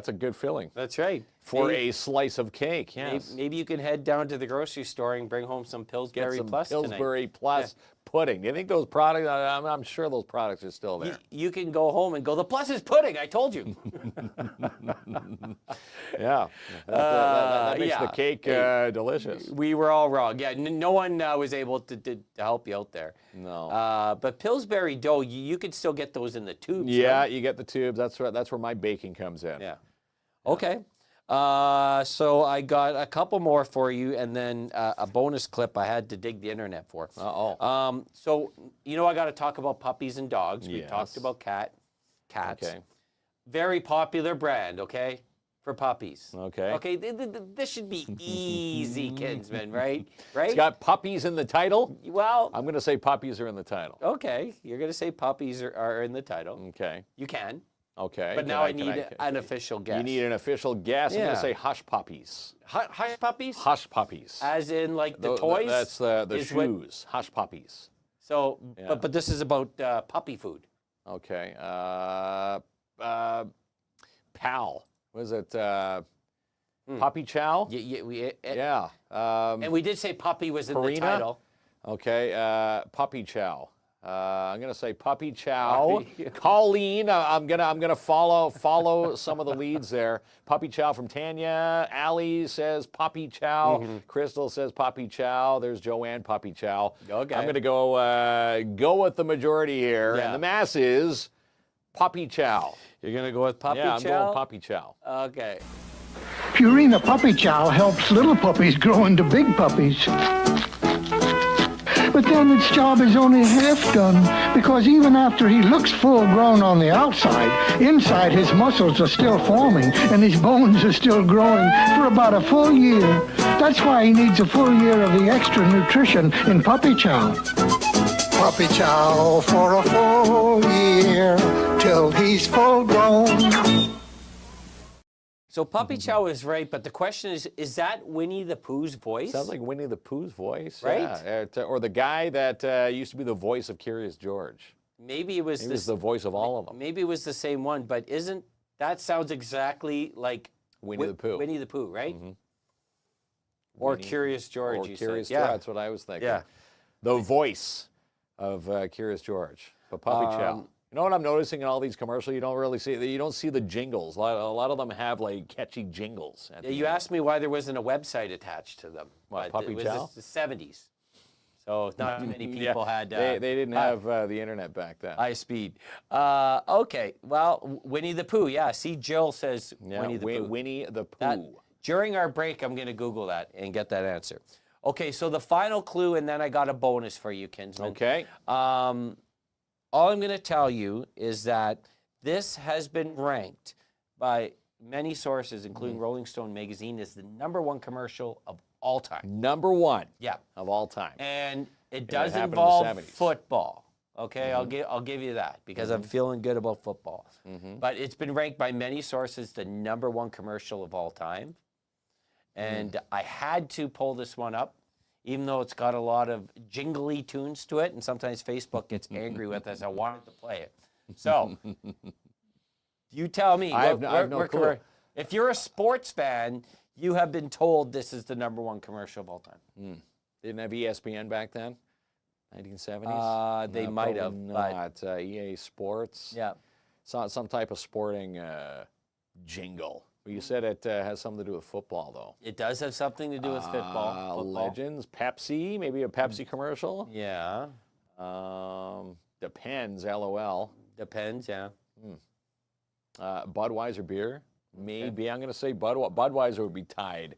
a good filling. That's right. For Maybe- a slice of cake, yes. Maybe you can head down to the grocery store and bring home some Pillsbury Get some Plus Pillsbury tonight. Plus pudding. Do you think those products, I'm sure those products are still there. You can go home and go, the plus is pudding, I told you. Yeah. That makes yeah. the cake delicious. We were all wrong. Yeah, no one was able to help you out there. No. But Pillsbury dough, you could still get those in the tubes. Yeah, right? you get the tubes. That's where my baking comes in. Yeah. Okay. So I got a couple more for you, and then a bonus clip I had to dig the internet for. Uh-oh. So, I got to talk about puppies and dogs. We Yes. talked about cats. Okay. Very popular brand, okay, for puppies. Okay. Okay, this should be easy, Kinsman, right? Right? It's got puppies in the title. Well, I'm going to say puppies are in the title. okay, you're going to say puppies are in the title. Okay. You can. Okay. But now I need an official guess. You need an official guess. I'm going Yeah. to say hush puppies. Hush puppies? Hush puppies. As in, like, the toys? That's the is what- shoes. Hush puppies. So, Yeah. but this is about puppy food. Okay. Pal. Was it Puppy Chow? Yeah. And we did say puppy was in the Purina? title. Okay. Puppy Chow. I'm gonna say Puppy Chow. Colleen, I'm gonna follow some of the leads there. Puppy Chow from Tanya. Allie says Puppy Chow. Crystal says Puppy Chow. There's Joanne, Puppy Chow. Okay. I'm gonna go with the majority here, Yeah. and the mass is Puppy Chow. You're gonna go with Puppy Yeah, I'm Chow? going Puppy Chow. Okay. Purina Puppy Chow helps little puppies grow into big puppies. But then its job is only half done, because even after he looks full grown on the outside, inside his muscles are still forming and his bones are still growing for about a full year. That's why he needs a full year of the extra nutrition in Puppy Chow. Puppy Chow for a full year till he's full grown. So Puppy Chow is right, but the question is that Winnie the Pooh's voice? Sounds like Winnie the Pooh's voice, Right? Yeah. Or the guy that used to be the voice of Curious George. Maybe it was He was the voice of all of them. Maybe it was the same one, but that sounds exactly like Winnie the Pooh. Winnie the Pooh, right? Or Winnie- Curious George, Or you Curious said. George, Yeah. that's what I was thinking. Yeah. The voice of Curious George. But Puppy Chow. You know what I'm noticing in all these commercials? You don't see the jingles. A lot of them have like catchy jingles. Yeah, you asked me why there wasn't a website attached to them. What, but Puppy it was Chow? the 70s. So not too many people had... They didn't have the internet back then. High speed. Okay, well, Winnie the Pooh, yeah. See, Jill says Yeah, Winnie the Pooh. Winnie the Pooh. During our break, I'm going to Google that and get that answer. Okay, so the final clue, and then I got a bonus for you, Kinsman. Okay. All I'm going to tell you is that this has been ranked by many sources, including Rolling Stone magazine, as the #1 commercial of all time. #1. Yeah. Of all time. And it it does happened in the involve 70s. football. Okay, I'll give you that because I'm feeling good about football. But it's been ranked by many sources the #1 commercial of all time. And I had to pull this one up, even though it's got a lot of jingly tunes to it, and sometimes Facebook gets angry with us. I wanted to play it. So, you tell me. I have no clue. If you're a sports fan, you have been told this is the #1 commercial of all time. Didn't have ESPN back then? 1970s? They No, might probably have, not. EA Sports? Yeah. Some type of sporting jingle. Well, you said it has something to do with football, though. It does have something to do with football. Legends, Pepsi, maybe a Pepsi commercial? Yeah. Depends, LOL. Depends, yeah. Budweiser beer, maybe. I'm going to say Budweiser would be tied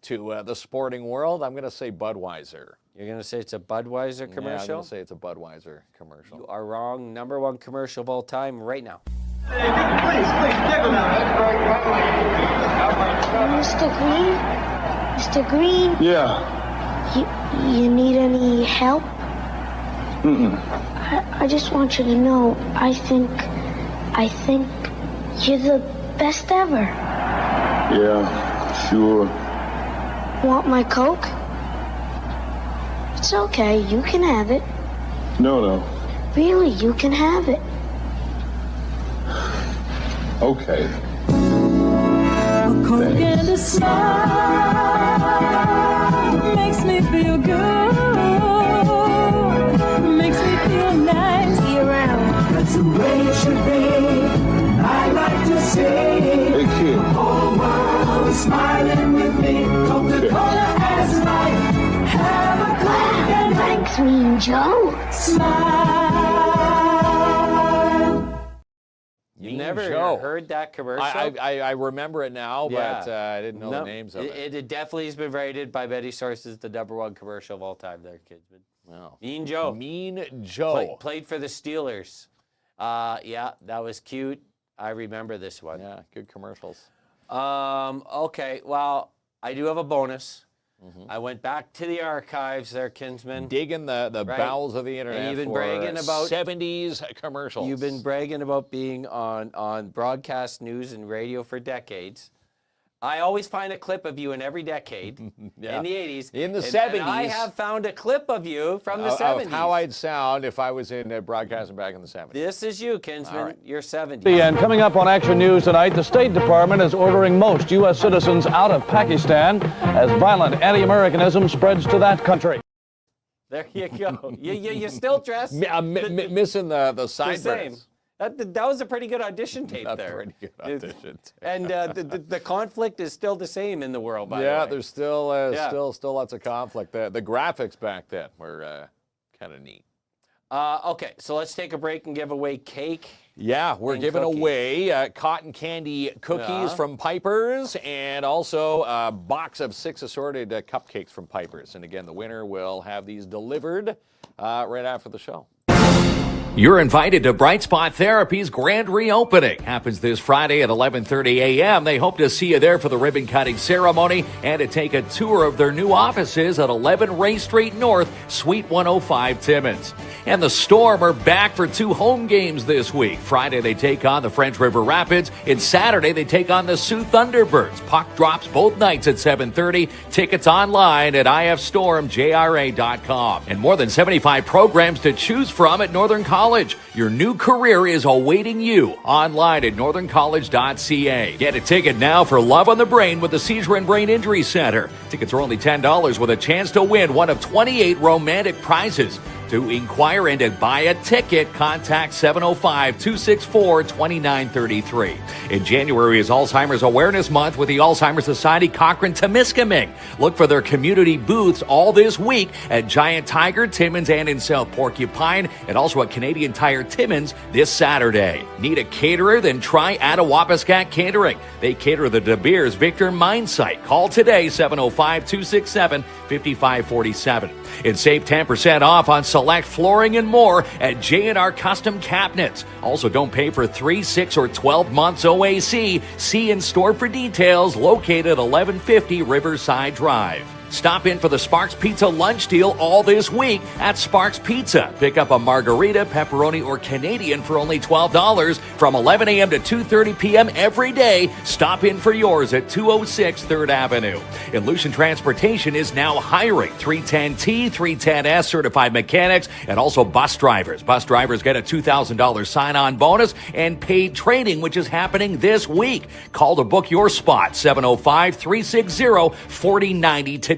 to the sporting world. I'm going to say Budweiser. You're going to say it's a Budweiser commercial? Yeah, I'm going to say it's a Budweiser commercial. You are wrong. #1 commercial of all time right now. Mr. Green? Mr. Green? Yeah. You need any help? I just want you to know, I think you're the best ever. Yeah, sure. Want my Coke? It's okay, you can have it. No. Really, you can have it. Okay. A Coke and a smile makes me feel good. Makes me feel nice. Be around. That's the way it should be. I like to see Hey, kid. the whole world smiling with me. Coca-Cola has life. Have a Coke and Thanks, Mean Joe. smile. You Mean never Joe. heard that commercial? I remember it now, but I didn't know the names of it. It definitely has been rated by many sources the #1 commercial of all time there, Kinsman. Wow. Mean Joe. Mean Joe. Played for the Steelers. Yeah, that was cute. I remember this one. Yeah, good commercials. Okay, well, I do have a bonus. I went back to the archives there, Kinsman. Digging the Right. bowels of the internet And you've been for bragging about 70s commercials. You've been bragging about being on broadcast news and radio for decades. I always find a clip of you in every decade. Yeah. In the 80s. In the And 70s. I have found a clip of you from the of 70s. how I'd sound if I was in broadcasting back in the 70s. This is you, Kinsman. All right. You're 70. And coming up on Action News tonight, the State Department is ordering most U.S. citizens out of Pakistan as violent anti-Americanism spreads to that country. There you go. You still dress Missing the side the same. breads. That was a pretty good audition tape That's there. pretty good audition tape. And the conflict is still the same in the world, by the way. Yeah, there's still Yeah. still lots of conflict. The graphics back then were kind of neat. Okay, so let's take a break and give away cake. Yeah, we're and giving cookies. away cotton candy cookies Yeah. from Piper's and also a box of 6 assorted cupcakes from Piper's. And again, the winner will have these delivered right after the show. You're invited to Bright Spot Therapy's grand reopening. Happens this Friday at 11:30 a.m. They hope to see you there for the ribbon cutting ceremony and to take a tour of their new offices at 11 Ray Street North, Suite 105 Timmins. And the Storm are back for 2 home games this week. Friday they take on the French River Rapids, and Saturday they take on the Sioux Thunderbirds. Puck drops both nights at 7:30. Tickets online at ifstormjra.com. And more than 75 programs to choose from at Northern College. Your new career is awaiting you online at northerncollege.ca. Get a ticket now for Love on the Brain with the Seizure and Brain Injury Center. Tickets are only $10 with a chance to win one of 28 romantic prizes. To inquire and to buy a ticket, contact 705-264-2933. In January is Alzheimer's Awareness Month with the Alzheimer's Society Cochrane-Temiskaming. Look for their community booths all this week at Giant Tiger, Timmins, and in South Porcupine, and also at Canadian Tire Timmins this Saturday. Need a caterer? Then try Attawapiskat Catering. They cater the De Beers Victor Mine Site. Call today, 705-267-5547. And save 10% off on select flooring and more at J&R Custom Cabinets. Also, don't pay for 3, 6, or 12 months OAC. See in store for details, located at 1150 Riverside Drive. Stop in for the Sparks Pizza lunch deal all this week at Sparks Pizza. Pick up a margarita, pepperoni, or Canadian for only $12 from 11 a.m. to 2:30 p.m. every day. Stop in for yours at 206 3rd Avenue. And Lucian Transportation is now hiring 310T, 310S certified mechanics, and also bus drivers. Bus drivers get a $2,000 sign-on bonus and paid training, which is happening this week. Call to book your spot, 705-360-4090 today.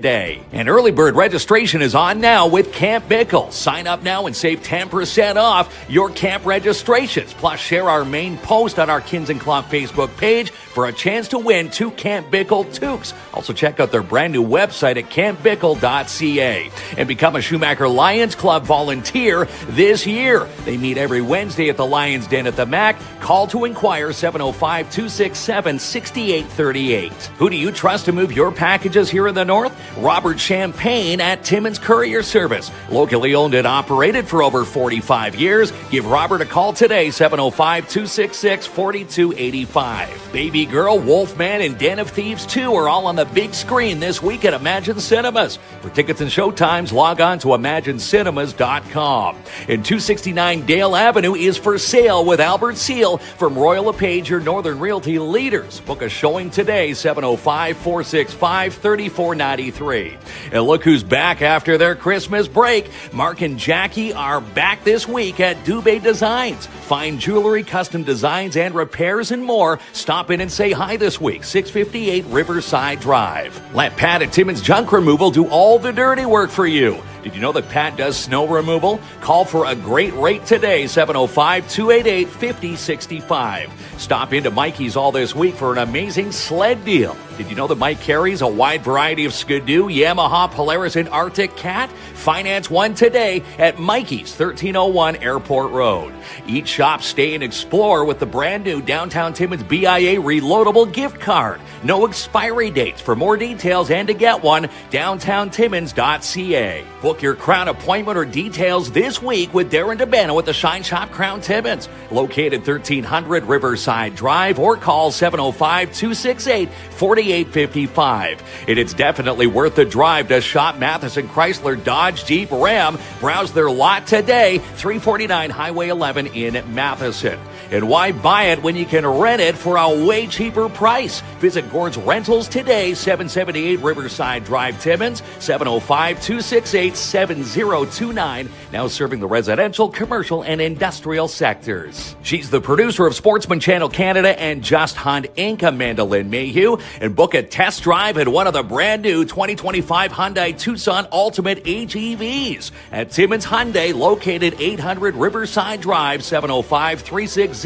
And early bird registration is on now with Camp Bickle. Sign up now and save 10% off your camp registrations. Plus, share our main post on our KINZ and KLOMP Facebook page for a chance to win 2 Camp Bickle toques. Also, check out their brand new website at campbickle.ca. And become a Schumacher Lions Club volunteer this year. They meet every Wednesday at the Lions Den at the Mac. Call to inquire, 705-267-6838. Who do you trust to move your packages here in the North? Robert Champagne at Timmins Courier Service. Locally owned and operated for over 45 years. Give Robert a call today, 705-266-4285. Baby Girl, Wolfman, and Den of Thieves 2 are all on the big screen this week at Imagine Cinemas. For tickets and showtimes, log on to imaginecinemas.com. And 269 Dale Avenue is for sale with Albert Seal from Royal LePage, your Northern Realty leaders. Book a showing today, 705-465-3493. And look who's back after their Christmas break. Mark and Jackie are back this week at Dubé Designs. Fine jewelry, custom designs, and repairs and more. Stop in and say hi this week. 658 Riverside Drive. Let Pat at Timmins Junk Removal do all the dirty work for you. Did you know that Pat does snow removal? Call for a great rate today, 705-288-5065. Stop into Mikey's all this week for an amazing sled deal. Did you know that Mike carries a wide variety of Skidoo, Yamaha, Polaris, and Arctic Cat? Finance one today at Mikey's, 1301 Airport Road. Eat, shop, stay, and explore with the brand new Downtown Timmins BIA reloadable gift card. No expiry dates. For more details and to get one, downtowntimmins.ca. Book your Crown appointment or details this week with Darren DeBano at the Shine Shop Crown Timmins, located 1300 Riverside Drive, or call 705-268-4855. And it's definitely worth the drive to shop Matheson Chrysler Dodge Jeep Ram. Browse their lot today, 349 Highway 11 in Matheson. And why buy it when you can rent it for a way cheaper price? Visit Gord's Rentals today, 778 Riverside Drive, Timmins, 705-268-7029. Now serving the residential, commercial, and industrial sectors. She's the producer of Sportsman Channel Canada and Just Hunt Inc., Amanda Lynn Mayhew. And book a test drive at one of the brand new 2025 Hyundai Tucson Ultimate HEVs at Timmins Hyundai, located 800 Riverside Drive, 705-360-1500.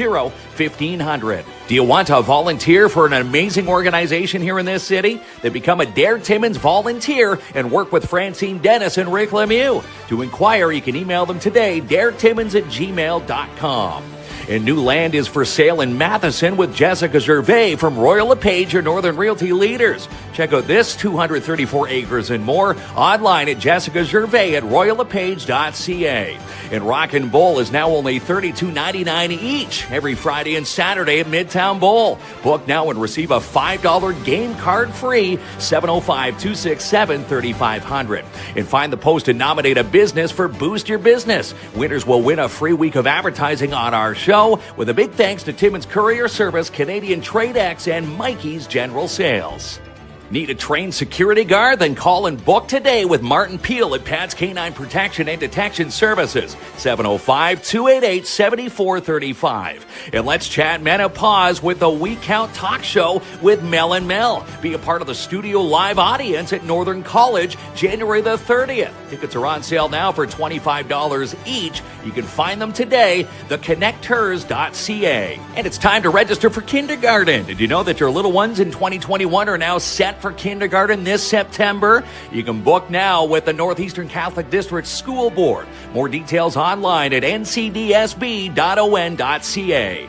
Do you want to volunteer for an amazing organization here in this city? Then become a Dare Timmins volunteer and work with Francine Dennis and Rick Lemieux. To inquire, you can email them today, daretimmins@gmail.com. And new land is for sale in Matheson with Jessica Gervais from Royal LePage, your Northern Realty leaders. Check out this 234 acres and more online at Jessica Gervais at royallepage.ca. And Rock and Bowl is now only $32.99 each every Friday and Saturday at Midtown Bowl. Book now and receive a $5 game card free, 705-267-3500. And find the post and nominate a business for Boost Your Business. Winners will win a free week of advertising on our show, with a big thanks to Timmins Courier Service, Canadian TradeX, and Mikey's General Sales. Need a trained security guard? Then call and book today with Martin Peel at Pat's Canine Protection and Detection Services, 705-288-7435. And let's chat menopause with the We Count Talk Show with Mel and Mel. Be a part of the studio live audience at Northern College, January the 30th. Tickets are on sale now for $25 each. You can find them today, theconnectors.ca. And it's time to register for kindergarten. Did you know that your little ones in 2021 are now set for kindergarten this September? You can book now with the Northeastern Catholic District School Board. More details online at ncdsb.on.ca.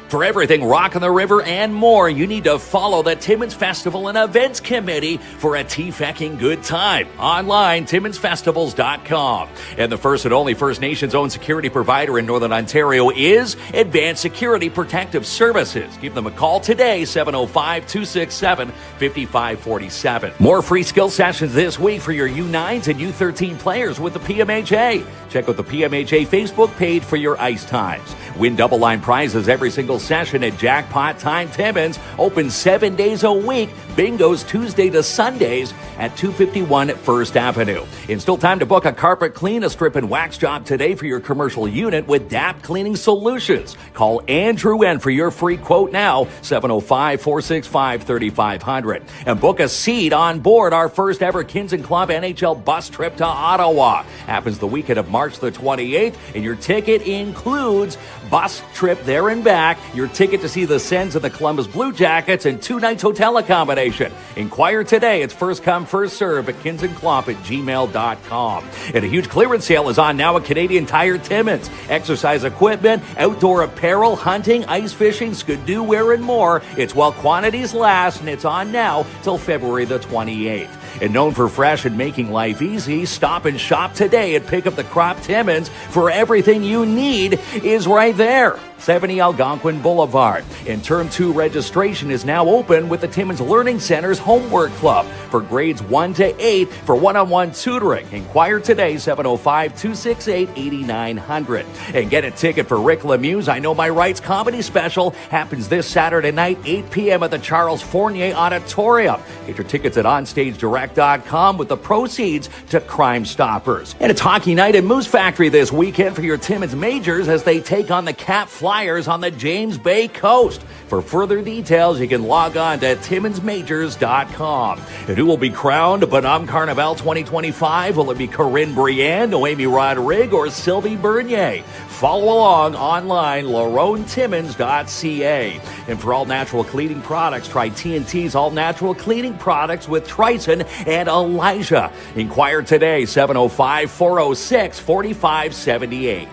For everything Rock on the River and more, you need to follow the Timmins Festival and Events Committee for a tea-fecking good time. Online, timminsfestivals.com. And the first and only First Nations-owned security provider in Northern Ontario is Advanced Security Protective Services. Give them a call today, 705-267-5547. More free skill sessions this week for your U9s and U13 players with the PMHA. Check out the PMHA Facebook page for your ice times. Win double line prizes every single session at Jackpot Time Timmins. Open 7 days a week. Bingos Tuesday to Sundays at 251 First Avenue. And still time to book a carpet clean, a strip and wax job today for your commercial unit with DAP Cleaning Solutions. Call Andrew N for your free quote now, 705-465-3500. And book a seat on board our first ever KINZ and KLOMP NHL bus trip to Ottawa. Happens the weekend of March the 28th, and your ticket includes bus trip there and back, your ticket to see the Sens and the Columbus Blue Jackets, and 2 nights hotel accommodation. Inquire today. It's first come, first serve at kinsandklomp@gmail.com. And a huge clearance sale is on now at Canadian Tire Timmins. Exercise equipment, outdoor apparel, hunting, ice fishing, skidoo wear, and more. It's while quantities last, and it's on now till February the 28th. And known for fresh and making life easy, stop and shop today at Pick Up the Crop Timmins, for everything you need is right there. 70 Algonquin Boulevard. And Term 2 registration is now open with the Timmins Learning Center's Homework Club for grades 1 to 8 for one-on-one tutoring. Inquire today, 705-268-8900. And get a ticket for Rick Lemieux's I Know My Rights comedy special. Happens this Saturday night, 8 p.m. at the Charles Fournier Auditorium. Get your tickets at OnStageDirect.com with the proceeds to Crime Stoppers. And it's hockey night at Moose Factory this weekend for your Timmins Majors as they take on the Cap Fly suppliers on the James Bay coast. For further details, you can log on to TimmonsMajors.com. And who will be crowned Bonhomme Carnival 2025? Will it be Corinne Brienne, Noemi Rodrigue, or Sylvie Bernier? Follow along online, LaronTimmons.ca. And for all natural cleaning products, try TNT's all natural cleaning products with Trison and Elijah. Inquire today, 705-406-4578.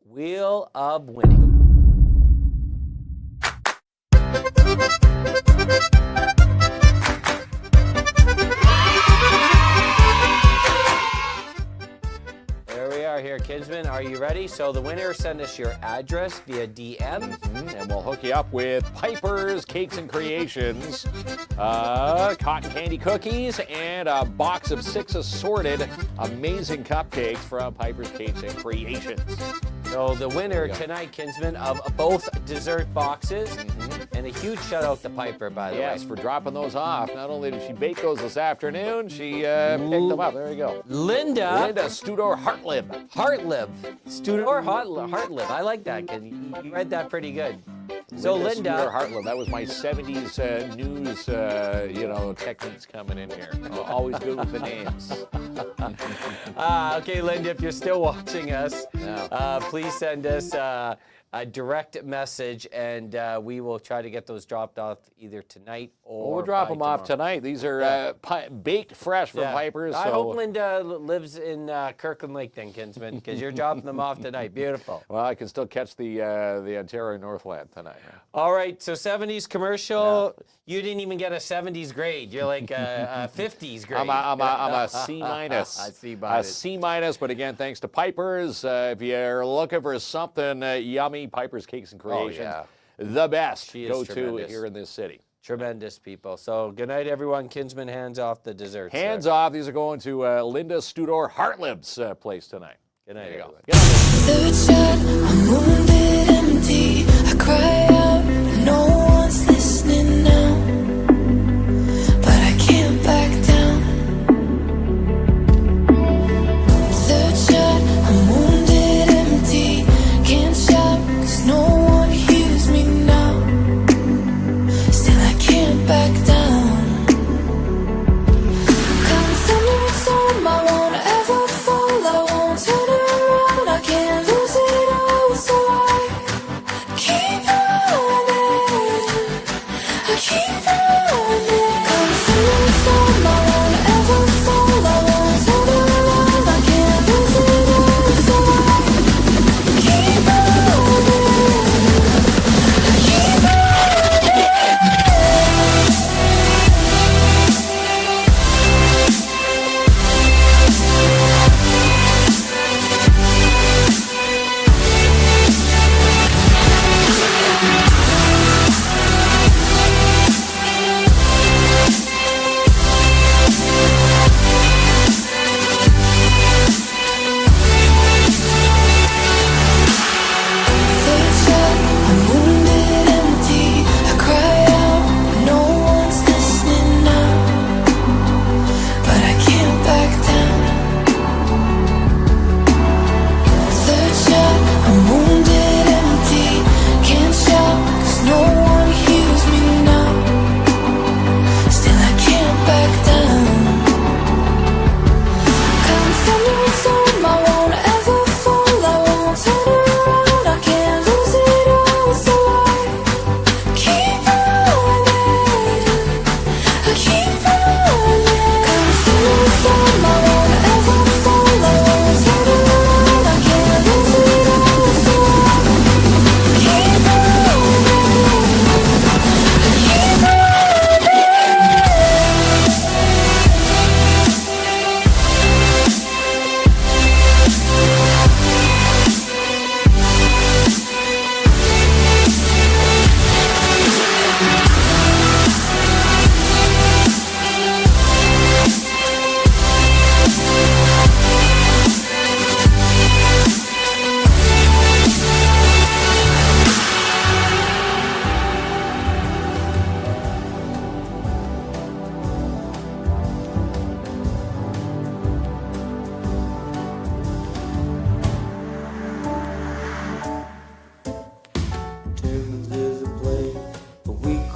Wheel of Winning. There we are here, Kinsman. Are you ready? So the winner, send us your address via DM. And we'll hook you up with Piper's Cakes and Creations, cotton candy cookies, and a box of 6 assorted amazing cupcakes from Piper's Cakes and Creations. So the winner tonight, Kinsman, of both dessert boxes, and a huge shout out to Piper, by the way. Yes, for dropping those off. Not only did she bake those this afternoon, she picked them up. There you go. Linda Studor Hartlib. Studor Hartlib. I like that, kid. You read that pretty good. So Linda Studor Hartlib. That was my 70s news, techniques coming in here. Always good with the names. Okay, Linda, if you're still watching us, please send us a direct message, and we will try to get those dropped off either tonight or we'll drop them off tomorrow. tonight. These are baked fresh from Piper's. I so. hope Linda lives in Kirkland Lake then, Kinsman, because you're dropping them off tonight. Beautiful. Well, I can still catch the Ontario Northland tonight. All right, so 70s commercial. Yeah. You didn't even get a 70s grade. You're like a 50s grade. I'm a C minus. A C minus, but again, thanks to Piper's. If you're looking for something yummy, Piper's Cakes and Creations, the best go-to here in this city. Tremendous people. So good night, everyone. Kinsman, hands off the desserts. Hands off. These are going to Linda Studor Hartlib's place tonight. Good night, everyone. Third shot, I'm wounded, empty. I cry out, but no one's listening now. But I can't back down. Third shot, I'm wounded, empty. Can't shout, 'cause no one hears me now. Still I can't back down. Come tell me what's on, I won't ever fall. I won't turn around, I can't lose it all.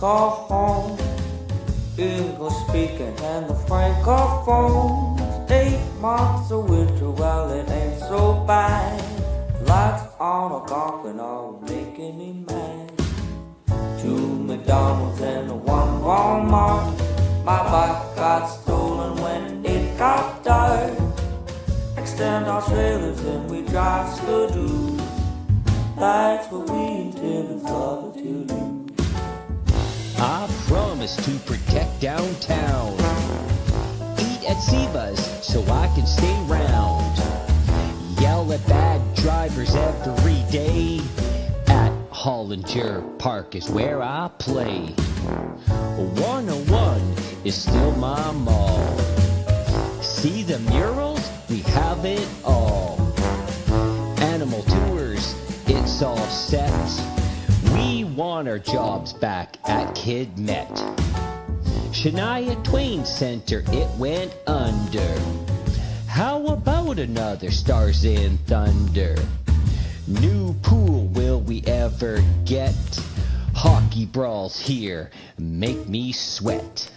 call home. English speaking and the francophones. 8 months of winter, well it ain't so bad. Lights on a gawking, all making me mad. 2 McDonald's and 1 Walmart. My bike got stolen when it got dark. Extend our trailers and we drive skidoo. That's what we intended for to do. I promise to protect downtown. Eat at Siva's so I can stay round. Yell at bad drivers every day. At Hollinger Park is where I play. 101 is still my mall. See the murals? We have it all. Animal tours, it's all set. We want our jobs back at Kid Met. Shania Twain Center, it went under. How about another Stars in Thunder? New pool, will we ever get? Hockey brawls here make me sweat.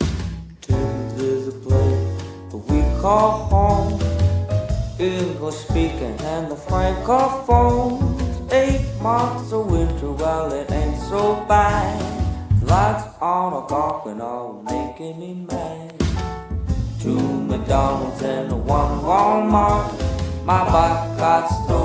Tims is a place that we call home. English speaking and the francophones. 8 months of winter, well it ain't so bad. Lights on a gawking, all making me mad. 2 McDonald's and 1 Walmart. My bike got stolen